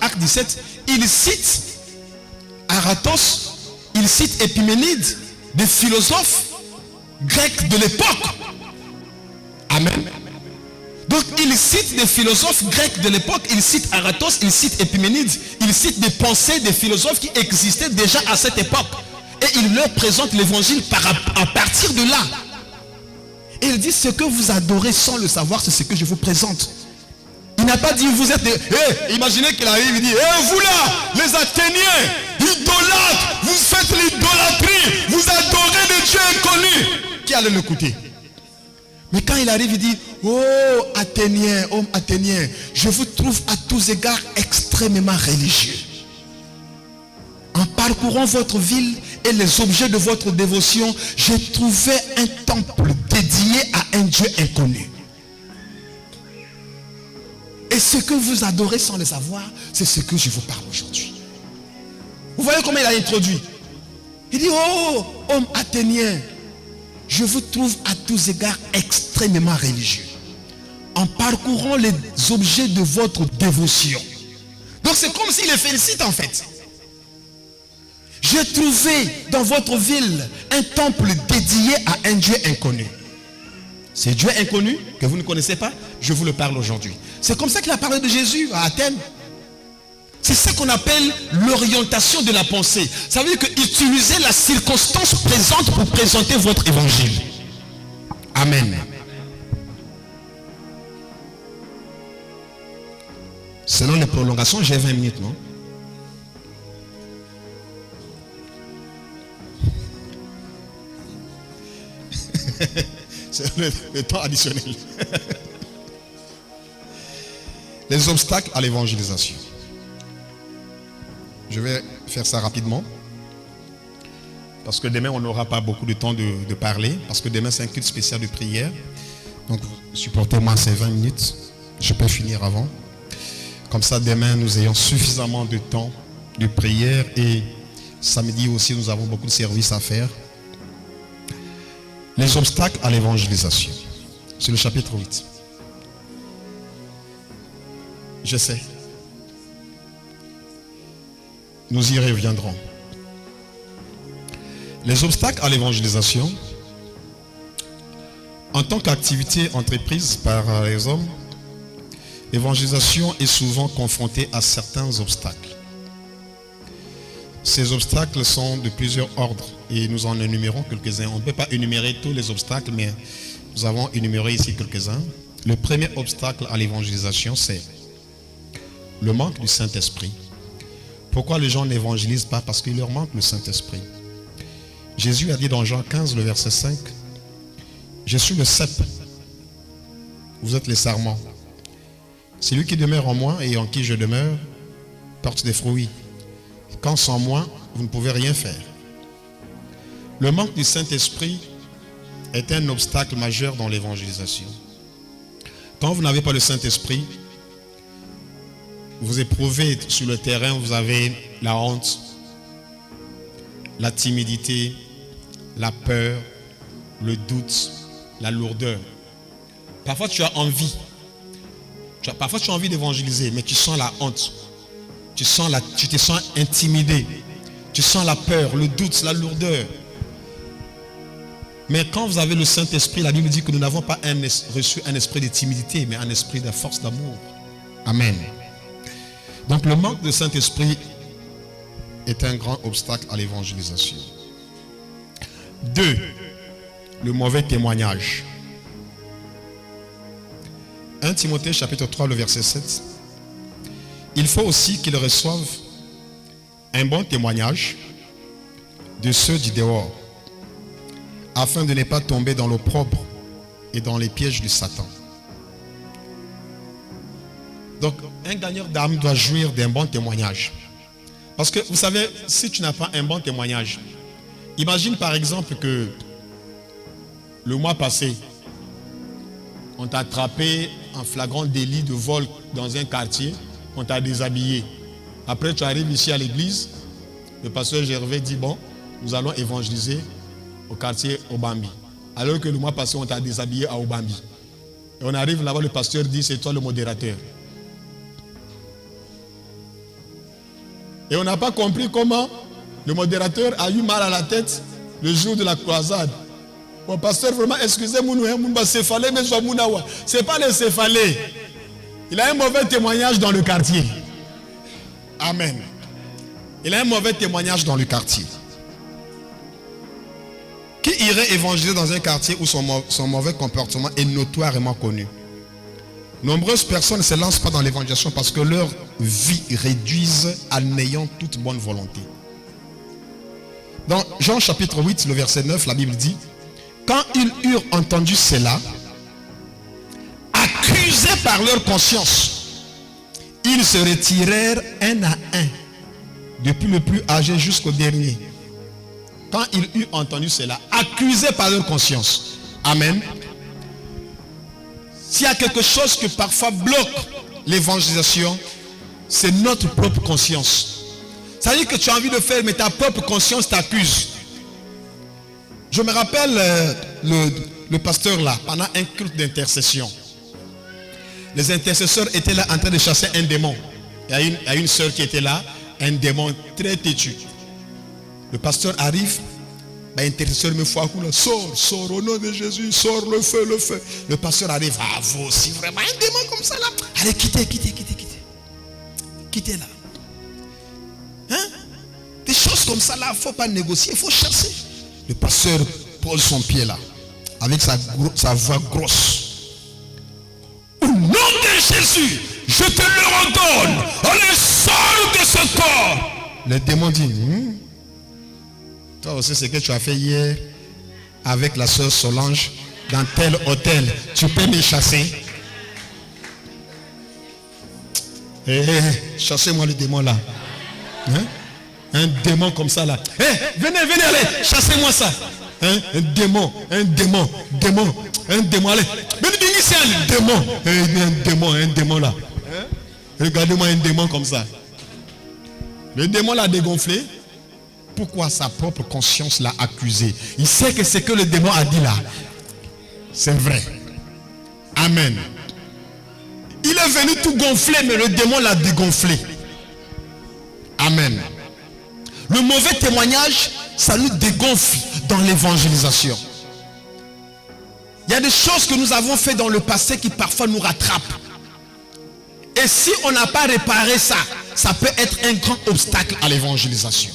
Acte 17, il cite Aratos, il cite Épiménide, des philosophes grecs de l'époque. Amen. Donc il cite des philosophes grecs de l'époque, il cite Aratos, il cite Épiménide, il cite des pensées des philosophes qui existaient déjà à cette époque. Et il leur présente l'évangile à partir de là. Et il dit, ce que vous adorez sans le savoir, c'est ce que je vous présente. Il n'a pas dit, vous êtes des... imaginez qu'il arrive, il dit, vous là, les Athéniens, idolâtres, vous faites l'idolâtrie, vous adorez des dieux inconnus. Qui allait l'écouter? Mais quand il arrive, il dit, oh Athéniens, homme Athénien, je vous trouve à tous égards extrêmement religieux. En parcourant votre ville et les objets de votre dévotion, j'ai trouvé un temple dédié à un Dieu inconnu. Et ce que vous adorez sans le savoir, c'est ce que je vous parle aujourd'hui. Vous voyez comment il a introduit? Il dit, oh, homme athénien, je vous trouve à tous égards extrêmement religieux. En parcourant les objets de votre dévotion. Donc c'est comme s'il les félicite en fait. J'ai trouvé dans votre ville un temple dédié à un Dieu inconnu. C'est Dieu inconnu que vous ne connaissez pas, je vous le parle aujourd'hui. C'est comme ça qu'il a parlé de Jésus à Athènes. C'est ça qu'on appelle l'orientation de la pensée. Ça veut dire qu'utiliser la circonstance présente pour présenter votre évangile. Amen. Selon les prolongation, j'ai 20 minutes, non? C'est le temps additionnel. Les obstacles à l'évangélisation. Je vais faire ça rapidement. Parce que demain, on n'aura pas beaucoup de temps de parler. Parce que demain, c'est un culte spécial de prière. Donc, supportez-moi ces 20 minutes. Je peux finir avant. Comme ça, demain, nous ayons suffisamment de temps de prière. Et samedi aussi, nous avons beaucoup de services à faire. Les obstacles à l'évangélisation. C'est le chapitre 8. Je sais. Nous y reviendrons. Les obstacles à l'évangélisation, en tant qu'activité entreprise par les hommes, l'évangélisation est souvent confrontée à certains obstacles. Ces obstacles sont de plusieurs ordres et nous en énumérons quelques-uns. On ne peut pas énumérer tous les obstacles, mais nous avons énuméré ici quelques-uns. Le premier obstacle à l'évangélisation, c'est le manque du Saint-Esprit. Pourquoi les gens n'évangélisent pas? Parce qu'il leur manque le Saint-Esprit. Jésus a dit dans Jean 15, le verset 5, « Je suis le cep, vous êtes les sarments. Celui qui demeure en moi et en qui je demeure porte des fruits. Quand sans moi, vous ne pouvez rien faire. » Le manque du Saint-Esprit est un obstacle majeur dans l'évangélisation. Quand vous n'avez pas le Saint-Esprit, vous éprouvez sur le terrain, vous avez la honte, la timidité, la peur, le doute, la lourdeur. Parfois tu as envie. Parfois tu as envie d'évangéliser, mais tu sens la honte. Tu te sens intimidé. Tu sens la peur, le doute, la lourdeur. Mais quand vous avez le Saint-Esprit, la Bible dit que nous n'avons pas reçu un esprit de timidité, mais un esprit de force d'amour. Amen. Donc le manque de Saint-Esprit est un grand obstacle à l'évangélisation. 2. Le mauvais témoignage. 1 Timothée chapitre 3, le verset 7. Il faut aussi qu'ils reçoivent un bon témoignage de ceux du dehors, afin de ne pas tomber dans l'opprobre et dans les pièges du Satan. Donc, un gagneur d'âme doit jouir d'un bon témoignage. Parce que, vous savez, si tu n'as pas un bon témoignage, imagine par exemple que le mois passé, on t'a attrapé en flagrant délit de vol dans un quartier, on t'a déshabillé. Après, tu arrives ici à l'église, le pasteur Gervais dit, bon, nous allons évangéliser au quartier Obambi. Alors que le mois passé, on t'a déshabillé à Obambi. Et on arrive là-bas, le pasteur dit, c'est toi le modérateur. Et on n'a pas compris comment le modérateur a eu mal à la tête le jour de la croisade. Bon, pasteur, vraiment, excusez-moi, c'est pas le céphalé. Il a un mauvais témoignage dans le quartier. Amen. Il a un mauvais témoignage dans le quartier. Qui irait évangéliser dans un quartier où son mauvais comportement est notoirement connu? Nombreuses personnes ne se lancent pas dans l'évangélisation parce que leur vie réduise à n'ayant toute bonne volonté. Dans Jean chapitre 8, le verset 9, la Bible dit, quand ils eurent entendu cela, accusés par leur conscience, ils se retirèrent un à un, depuis le plus âgé jusqu'au dernier. Quand ils eurent entendu cela, accusés par leur conscience. Amen. S'il y a quelque chose qui parfois bloque l'évangélisation, c'est notre propre conscience. Ça veut dire que tu as envie de faire, mais ta propre conscience t'accuse. Je me rappelle le pasteur là, pendant un culte d'intercession. Les intercesseurs étaient là en train de chasser un démon. Il y a une sœur qui était là, un démon très têtu. Le pasteur arrive, l'intercesseur me fait sors au nom de Jésus, sors le feu, le feu. Le pasteur arrive, vous aussi vraiment un démon comme ça là. Allez, quittez. Quittez là. Hein? Des choses comme ça là, il ne faut pas négocier, il faut chasser. Le pasteur pose son pied là, avec sa voix grosse. Au nom de Jésus, je te le ordonne, On le sort de ce corps. Le démon dit, toi aussi ce que tu as fait hier avec la sœur Solange dans tel hôtel, tu peux me chasser. Chassez-moi le démon là. Un démon comme ça là. Venez, allez, chassez-moi ça. Un démon, allez. Venez ici, un démon là. Regardez-moi un démon comme ça. Le démon l'a dégonflé. Pourquoi sa propre conscience l'a accusé? Il sait que ce que le démon a dit là, c'est vrai. Amen. Il est venu tout gonfler, mais le démon l'a dégonflé. Amen. Le mauvais témoignage, ça nous dégonfle dans l'évangélisation. Il y a des choses que nous avons fait dans le passé qui parfois nous rattrapent. Et si on n'a pas réparé ça, ça peut être un grand obstacle à l'évangélisation.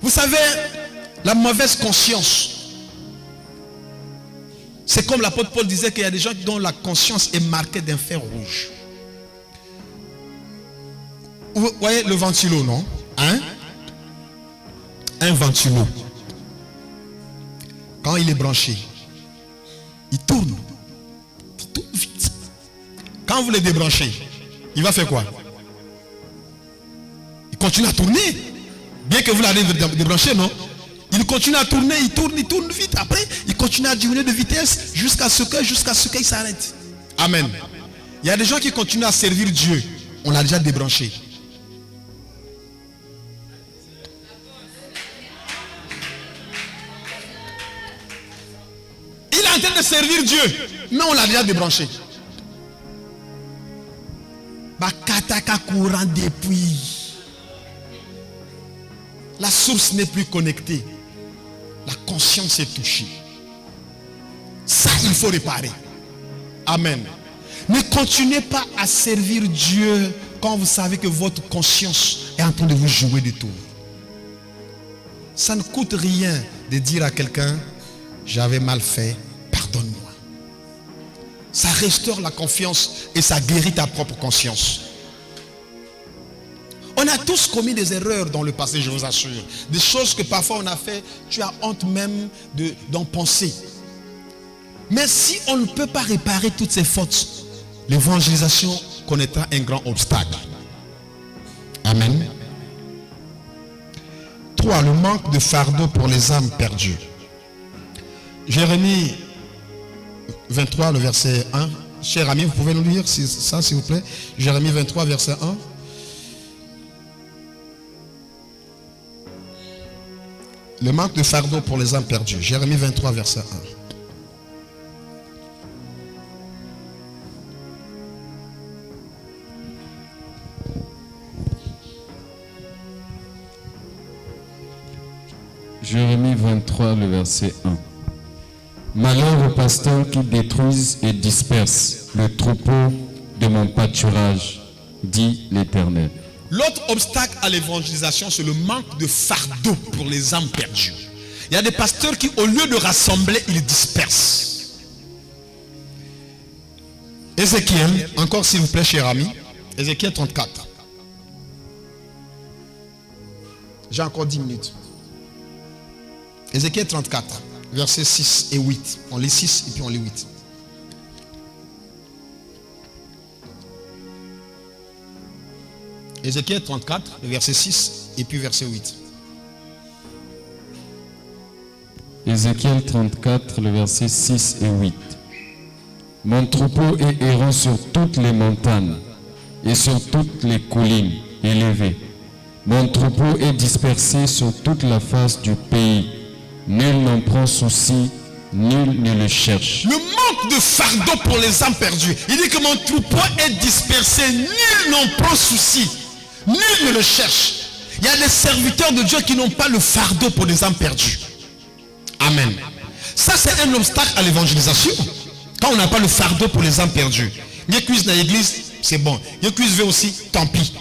Vous savez, la mauvaise conscience, c'est comme l'apôtre Paul disait qu'il y a des gens dont la conscience est marquée d'un fer rouge. Vous voyez le ventilo, non? Un ventilo. Quand il est branché, il tourne vite. Quand vous le débranchez, il va faire quoi? Il continue à tourner. Bien que vous l'avez débranché, non? Il continue à tourner, il tourne vite. Après, il continue à diminuer de vitesse jusqu'à ce qu'il s'arrête. Amen. Il y a des gens qui continuent à servir Dieu. On l'a déjà débranché. Il est en train de servir Dieu, mais on l'a déjà débranché. Bakataka courant depuis. La source n'est plus connectée. La conscience est touchée. Ça, il faut réparer. Amen. Ne continuez pas à servir Dieu quand vous savez que votre conscience est en train de vous jouer des tours. Ça ne coûte rien de dire à quelqu'un, j'avais mal fait, pardonne-moi. Ça restaure la confiance et ça guérit ta propre conscience. On a tous commis des erreurs dans le passé, je vous assure. Des choses que parfois on a fait, tu as honte même d'en penser. Mais si on ne peut pas réparer toutes ces fautes, l'évangélisation connaîtra un grand obstacle. Amen. 3. Le manque de fardeau pour les âmes perdues. Jérémie 23, le verset 1. Cher ami, vous pouvez nous lire ça, s'il vous plaît. Jérémie 23, verset 1. Le manque de fardeau pour les âmes perdues. Jérémie 23, verset 1. Jérémie 23, le verset 1. Malheur aux pasteurs qui détruisent et dispersent le troupeau de mon pâturage, dit l'Éternel. L'autre obstacle à l'évangélisation, c'est le manque de fardeau pour les âmes perdues. Il y a des pasteurs qui, au lieu de rassembler, ils dispersent. Ézéchiel, encore s'il vous plaît, cher ami. Ézéchiel 34. J'ai encore 10 minutes. Ézéchiel 34, versets 6 et 8. On lit 6 et puis on lit 8. Ézéchiel 34, verset 6 et puis verset 8. Ézéchiel 34, le verset 6 et 8. Mon troupeau est errant sur toutes les montagnes et sur toutes les collines élevées. Mon troupeau est dispersé sur toute la face du pays. Nul n'en prend souci, nul ne le cherche. Le manque de fardeau pour les âmes perdues. Il dit que mon troupeau est dispersé, nul n'en prend souci, nul ne le cherche. Il y a des serviteurs de Dieu qui n'ont pas le fardeau pour les âmes perdues. Amen. Ça, c'est un obstacle à l'évangélisation. Quand on n'a pas le fardeau pour les âmes perdues. Les cuisses dans l'église, c'est bon. Les cuisses veut aussi, tant pis.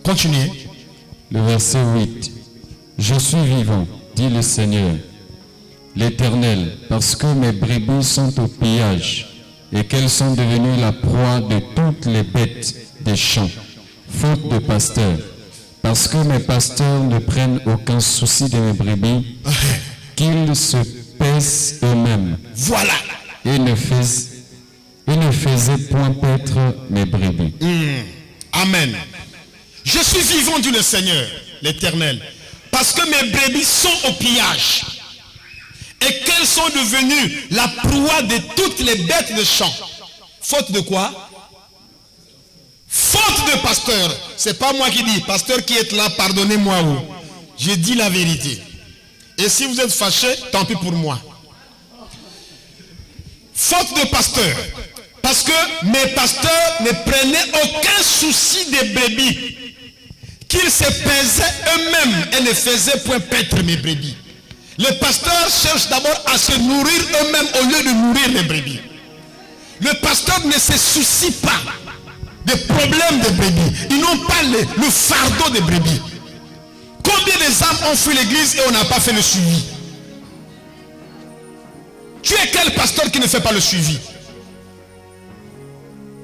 Continuez. Le verset 8. Je suis vivant, dit le Seigneur, l'Éternel, parce que mes brebis sont au pillage et qu'elles sont devenues la proie de toutes les bêtes des champs, faute de pasteurs, parce que mes pasteurs ne prennent aucun souci de mes brebis, qu'ils se paissent eux-mêmes. Voilà. Et ne faisaient point paître mes brebis. Amen. Je suis vivant, dit le Seigneur, l'Éternel, parce que mes brebis sont au pillage et qu'elles sont devenues la proie de toutes les bêtes de champ. Faute de quoi? Faute de pasteur. C'est pas moi qui dis, pasteur qui est là, pardonnez-moi. Je dis la vérité. Et si vous êtes fâché, tant pis pour moi. Faute de pasteur. Parce que mes pasteurs ne prenaient aucun souci des brebis. Qu'ils se paisaient eux-mêmes et ne faisaient point paître mes brebis. Les pasteurs cherchent d'abord à se nourrir eux-mêmes au lieu de nourrir les brebis. Le pasteur ne se soucie pas des problèmes des brebis. Ils n'ont pas le fardeau des brebis. Combien des âmes ont fui l'église et on n'a pas fait le suivi? Tu es quel pasteur qui ne fait pas le suivi?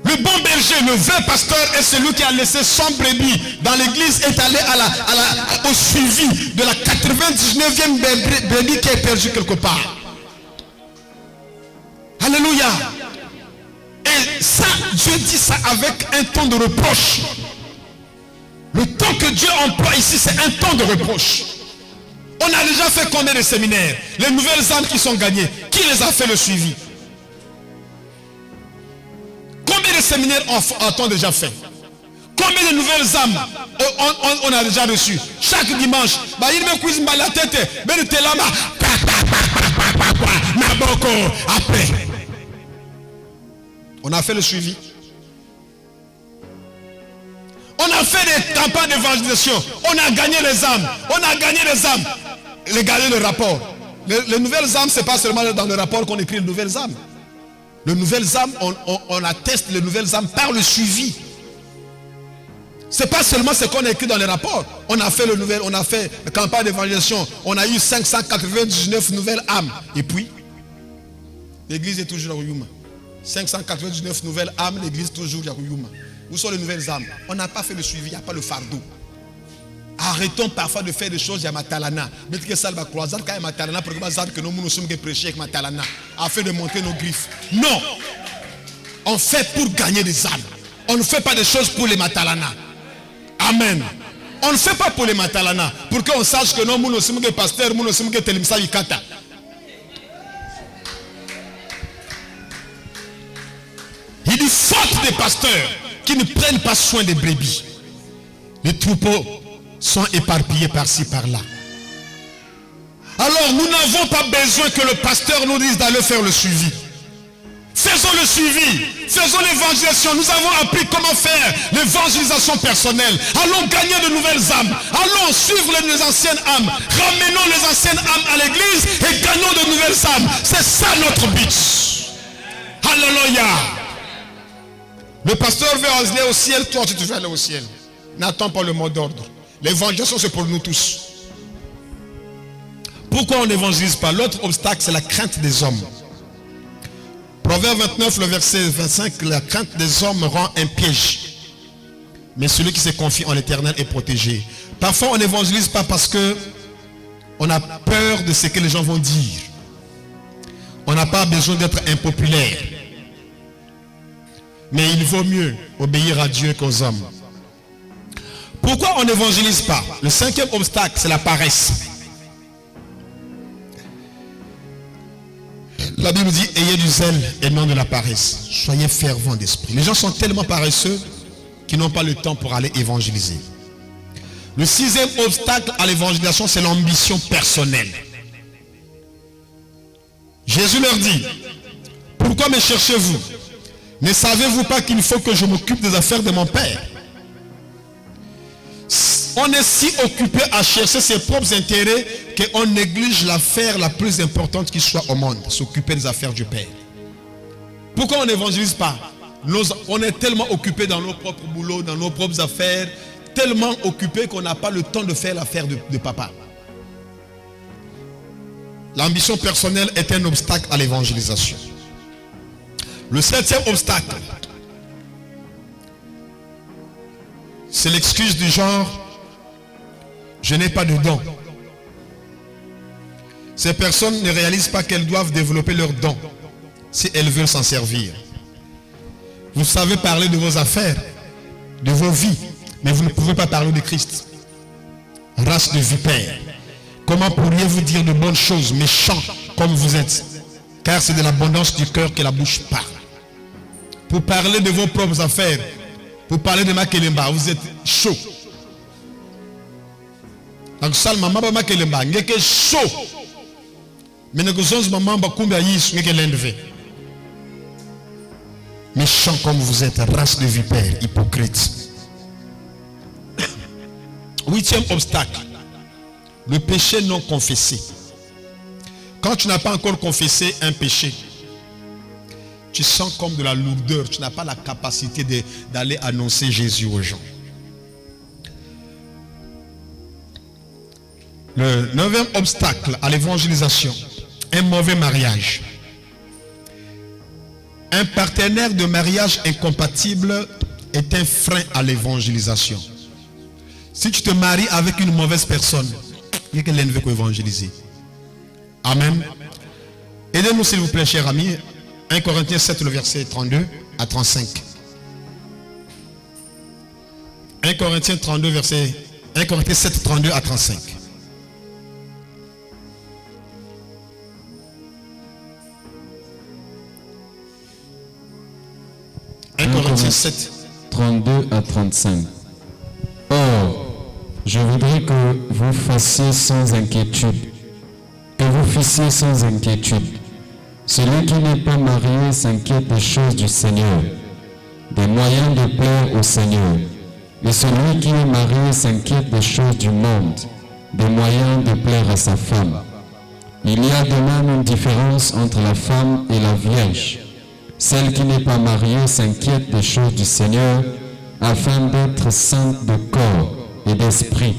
Le bon berger, le vrai pasteur est celui qui a laissé son brebis dans l'église, est allé au suivi de la 99e brebis qui est perdue quelque part. Alléluia. Et ça, Dieu dit ça avec un ton de reproche. Le temps que Dieu emploie ici, c'est un temps de reproche. On a déjà fait combien de séminaires? Les nouvelles âmes qui sont gagnées, qui les a fait le suivi? Combien de séminaires a-t-on déjà fait? Combien de nouvelles âmes on a déjà reçues? Chaque dimanche, il me cuise la tête, après. On a fait le suivi. On a fait des campagnes d'évangélisation. On a gagné les âmes. On a gagné les âmes. Regardez le rapport. Les nouvelles âmes, ce n'est pas seulement dans le rapport qu'on écrit les nouvelles âmes. Les nouvelles âmes, on atteste les nouvelles âmes par le suivi. Ce n'est pas seulement ce qu'on a écrit dans les rapports. On a fait la campagne d'évangélisation. On a eu 599 nouvelles âmes. Et puis, l'église est toujours à Ruyuma. 599 nouvelles âmes, l'église toujours à Ruyuma. Où sont les nouvelles âmes? On n'a pas fait le suivi, il n'y a pas le fardeau. Arrêtons parfois de faire des choses à Matalana. Mais que ça va croiser quand il y a Matalana, pour que nous sommes prêchés avec Matalana, afin de montrer nos griffes. Non! On fait pour gagner des âmes. On ne fait pas des choses pour les Matalana. Amen. On ne fait pas pour les Matalana. Pour qu'on sache que non, nous sommes des pasteurs, nous sommes des Telimsa Yikata. Il dit faute des pasteurs qui ne prennent pas soin des brebis. Les troupeaux sont éparpillés par-ci, par-là. Alors, nous n'avons pas besoin que le pasteur nous dise d'aller faire le suivi. Faisons le suivi. Faisons l'évangélisation. Nous avons appris comment faire l'évangélisation personnelle. Allons gagner de nouvelles âmes. Allons suivre les anciennes âmes. Ramenons les anciennes âmes à l'église et gagnons de nouvelles âmes. C'est ça notre but. Alléluia. Le pasteur veut aller au ciel, toi tu veux aller au ciel. N'attends pas le mot d'ordre. L'évangélisation c'est pour nous tous. Pourquoi on n'évangélise pas? L'autre obstacle c'est la crainte des hommes. Proverbe 29, le verset 25, la crainte des hommes rend un piège. Mais celui qui se confie en l'Éternel est protégé. Parfois on n'évangélise pas parce que on a peur de ce que les gens vont dire. On n'a pas besoin d'être impopulaire. Mais il vaut mieux obéir à Dieu qu'aux hommes. Pourquoi on n'évangélise pas? Le cinquième obstacle, c'est la paresse. La Bible dit, ayez du zèle et non de la paresse. Soyez fervents d'esprit. Les gens sont tellement paresseux qu'ils n'ont pas le temps pour aller évangéliser. Le sixième obstacle à l'évangélisation, c'est l'ambition personnelle. Jésus leur dit, pourquoi me cherchez-vous? Ne savez-vous pas qu'il faut que je m'occupe des affaires de mon Père? On est si occupé à chercher ses propres intérêts qu'on néglige l'affaire la plus importante qui soit au monde, s'occuper des affaires du Père. Pourquoi on n'évangélise pas? On est tellement occupé dans nos propres boulots, dans nos propres affaires, tellement occupé qu'on n'a pas le temps de faire l'affaire de papa. L'ambition personnelle est un obstacle à l'évangélisation. Le septième obstacle, C'est l'excuse du genre, je n'ai pas de don. Ces personnes ne réalisent pas qu'elles doivent développer leurs dons si elles veulent s'en servir. Vous savez parler de vos affaires, de vos vies, mais vous ne pouvez pas parler de Christ. Race de vipères, comment pourriez-vous dire de bonnes choses, méchants comme vous êtes? Car c'est de l'abondance du cœur que la bouche parle. Pour parler de vos propres affaires, pour parler de Makelemba, vous êtes chaud. Donc ça, maman ba Makelemba, ngeke chaud. Mais ne gozons maman ba kumba yis ngeke l'enlever. Méchant comme vous êtes, race de vipères, hypocrite. 8e obstacle, le péché non confessé. Quand tu n'as pas encore confessé un péché, tu sens comme de la lourdeur, tu n'as pas la capacité d'aller annoncer Jésus aux gens. Le 9e obstacle à l'évangélisation, un mauvais mariage. Un partenaire de mariage incompatible est un frein à l'évangélisation. Si tu te maries avec une mauvaise personne, il y a quelqu'un qui veut évangéliser. Amen. Aidez-nous s'il vous plaît, chers amis. 1 Corinthiens 7, le verset 32 à 35. 1 Corinthiens 7, 32 à 35. Corinthiens 7, 32 à 35. Or, je voudrais que vous fassiez sans inquiétude, que vous fissiez sans inquiétude. Celui qui n'est pas marié s'inquiète des choses du Seigneur, des moyens de plaire au Seigneur. Et celui qui est marié s'inquiète des choses du monde, des moyens de plaire à sa femme. Il y a de même une différence entre la femme et la vierge. Celle qui n'est pas mariée s'inquiète des choses du Seigneur, afin d'être sainte de corps et d'esprit.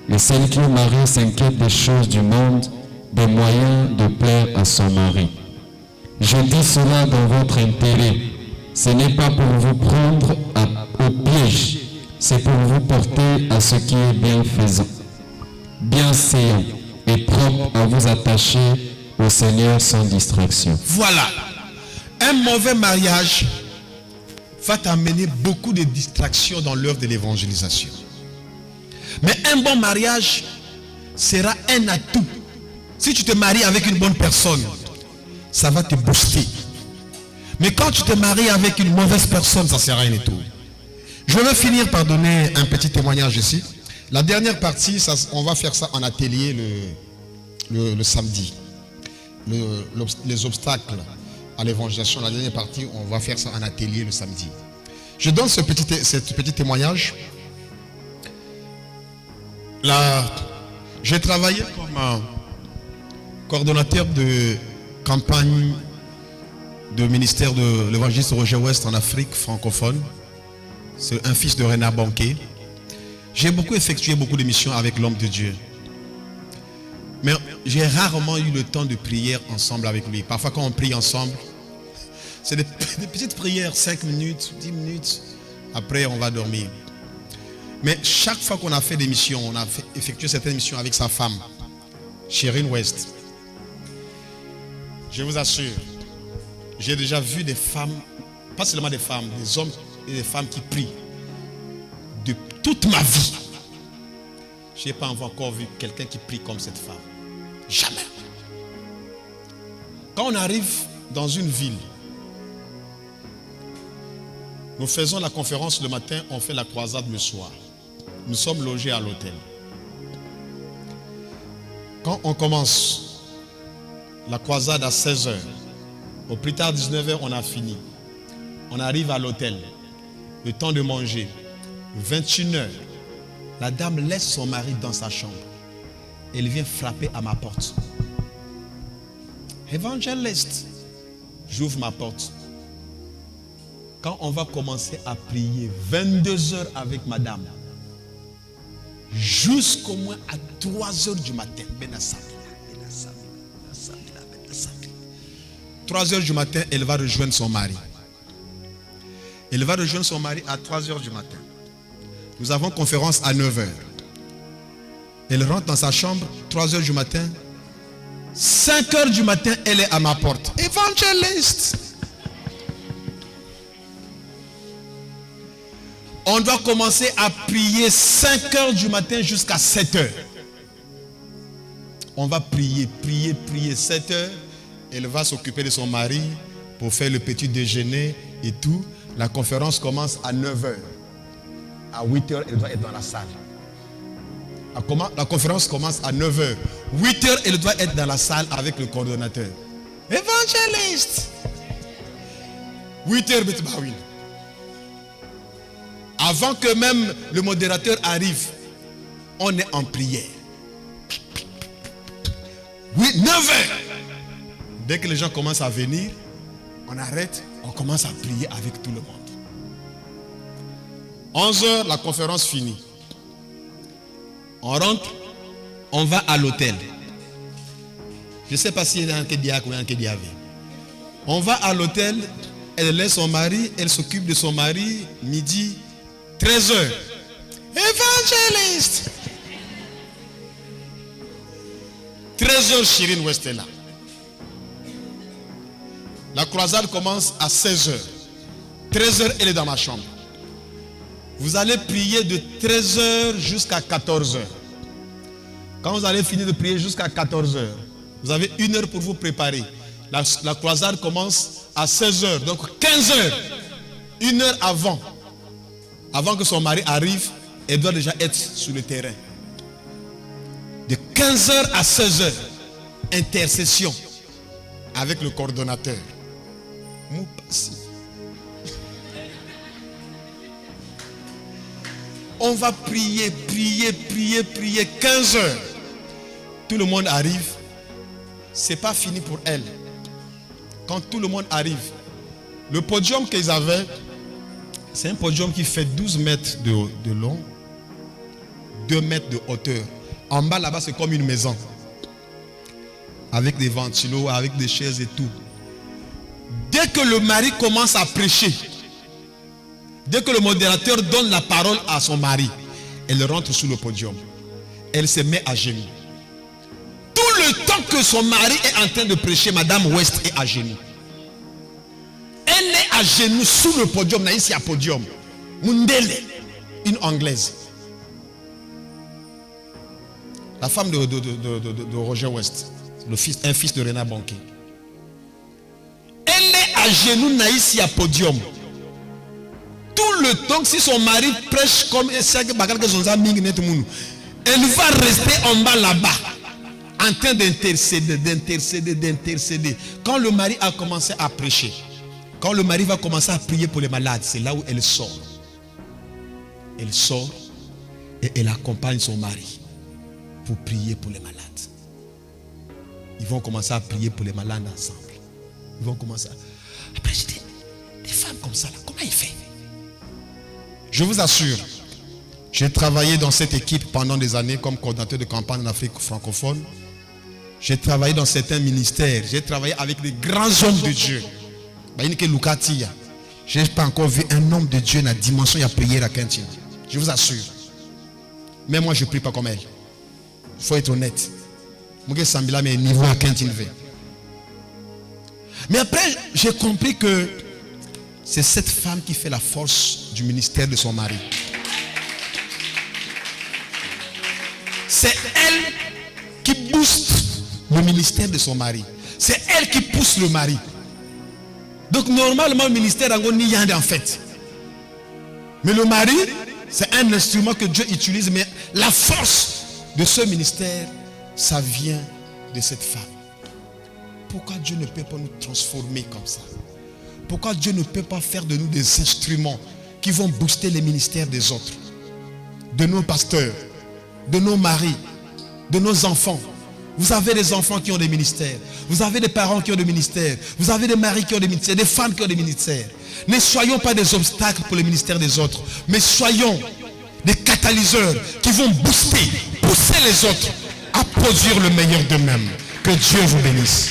Et celle qui est mariée s'inquiète des choses du monde, des moyens de plaire à son mari. Je dis cela dans votre intérêt. Ce n'est pas pour vous prendre au piège, c'est pour vous porter à ce qui est bienfaisant, bienséant et propre à vous attacher au Seigneur sans distraction. Voilà. Un mauvais mariage va t'amener beaucoup de distractions dans l'œuvre de l'évangélisation. Mais un bon mariage sera un atout. Si tu te maries avec une bonne personne, ça va te booster. Mais quand tu te maries avec une mauvaise personne, ça ne sert à rien du tout. Je vais finir par donner un petit témoignage ici. La dernière partie, on va faire ça en atelier le samedi. Les obstacles à l'évangélisation, la dernière partie, on va faire ça en atelier le samedi. Je donne ce petit témoignage. J'ai travaillé comme coordonnateur de campagne de ministère de l'évangéliste Roger West en Afrique francophone. C'est un fils de Renard Banquet. J'ai effectué beaucoup de missions avec l'homme de Dieu. Mais j'ai rarement eu le temps de prier ensemble avec lui. Parfois quand on prie ensemble, c'est des petites prières, 5 minutes, 10 minutes. Après on va dormir. Mais chaque fois qu'on a fait des missions, on a effectué certaines missions avec sa femme, Chérine West. Je vous assure, j'ai déjà vu des femmes, pas seulement des femmes, des hommes et des femmes qui prient. De toute ma vie, je n'ai pas encore vu quelqu'un qui prie comme cette femme. Jamais. Quand on arrive dans une ville, nous faisons la conférence le matin, on fait la croisade le soir. Nous sommes logés à l'hôtel. Quand on commence la croisade à 16h, au plus tard 19h, on a fini. On arrive à l'hôtel, le temps de manger, 21h. La dame laisse son mari dans sa chambre. Elle vient frapper à ma porte. Évangéliste, j'ouvre ma porte. Quand on va commencer à prier 22h avec madame, jusqu'au moins à 3h du matin, 3h du matin, elle va rejoindre son mari. Elle va rejoindre son mari à 3h du matin. Nous avons conférence à 9h. Elle rentre dans sa chambre, 3h du matin. 5h du matin, elle est à ma porte. Évangéliste. On doit commencer à prier 5h du matin jusqu'à 7h. On va prier 7h. Elle va s'occuper de son mari pour faire le petit déjeuner et tout. La conférence commence à 9h. À 8h, elle doit être dans la salle. La conférence commence à 9h. 8h, elle doit être dans la salle avec le coordonnateur. Évangéliste. 8h, Betbawil. Avant que même le modérateur arrive, on est en prière. Oui, 9h. Dès que les gens commencent à venir, on arrête, on commence à prier avec tout le monde. 11h, la conférence finie. On rentre, on va à l'hôtel. Je ne sais pas s'il y a un Kédiak ou un Kédiavé. On va à l'hôtel, elle laisse son mari, elle s'occupe de son mari, midi, 13h. Évangéliste. 13h, Chirine West est là. La croisade commence à 16h. 13h, elle est dans ma chambre. Vous allez prier de 13h jusqu'à 14h. Quand vous allez finir de prier jusqu'à 14h, vous avez 1 heure pour vous préparer. La croisade commence à 16h, donc 15h. 1 heure avant que son mari arrive, elle doit déjà être sur le terrain. De 15h à 16h, intercession avec le coordonnateur. On va prier, 15h. Tout le monde arrive. Ce n'est pas fini pour elle. Quand tout le monde arrive, le podium qu'ils avaient, c'est un podium qui fait 12 mètres de long, 2 mètres de hauteur. En bas là-bas, c'est comme une maison. Avec des ventilos, avec des chaises et tout. Dès que le mari commence à prêcher, dès que le modérateur donne la parole à son mari, elle rentre sur le podium. Elle se met à genoux. Tout le temps que son mari est en train de prêcher, Madame West est à genoux. Elle est à genoux sous le podium. Ici, il y a podium. Mundele, une anglaise. La femme de Roger West, un fils de Renard Banquet. Elle est à genoux, ici, il y a podium. Tout le temps, si son mari prêche comme elle va rester en bas là-bas, en train d'intercéder. Quand le mari a commencé à prêcher, quand le mari va commencer à prier pour les malades, c'est là où elle sort. Elle sort et elle accompagne son mari pour prier pour les malades. Ils vont commencer à prier pour les malades ensemble. Ils vont commencer à... Après, je dis, des femmes comme ça, là, comment ils font? Je vous assure, j'ai travaillé dans cette équipe pendant des années comme coordinateur de campagne en Afrique francophone. J'ai travaillé dans certains ministères. J'ai travaillé avec des grands hommes de Dieu. Je n'ai pas encore vu un homme de Dieu dans la dimension de la prière à Quentin. Je vous assure. Mais moi, je ne prie pas comme elle. Il faut être honnête. Mais après, j'ai compris que c'est cette femme qui fait la force du ministère de son mari. C'est elle qui booste le ministère de son mari. C'est elle qui pousse le mari. Donc normalement, le ministère en fait. Mais le mari, c'est un instrument que Dieu utilise. Mais la force de ce ministère, ça vient de cette femme. Pourquoi Dieu ne peut pas nous transformer comme ça? Pourquoi Dieu ne peut pas faire de nous des instruments qui vont booster les ministères des autres? De nos pasteurs, de nos maris, de nos enfants. Vous avez des enfants qui ont des ministères. Vous avez des parents qui ont des ministères. Vous avez des maris qui ont des ministères, des femmes qui ont des ministères. Ne soyons pas des obstacles pour les ministères des autres, mais soyons des catalyseurs qui vont booster, pousser les autres à produire le meilleur d'eux-mêmes. Que Dieu vous bénisse.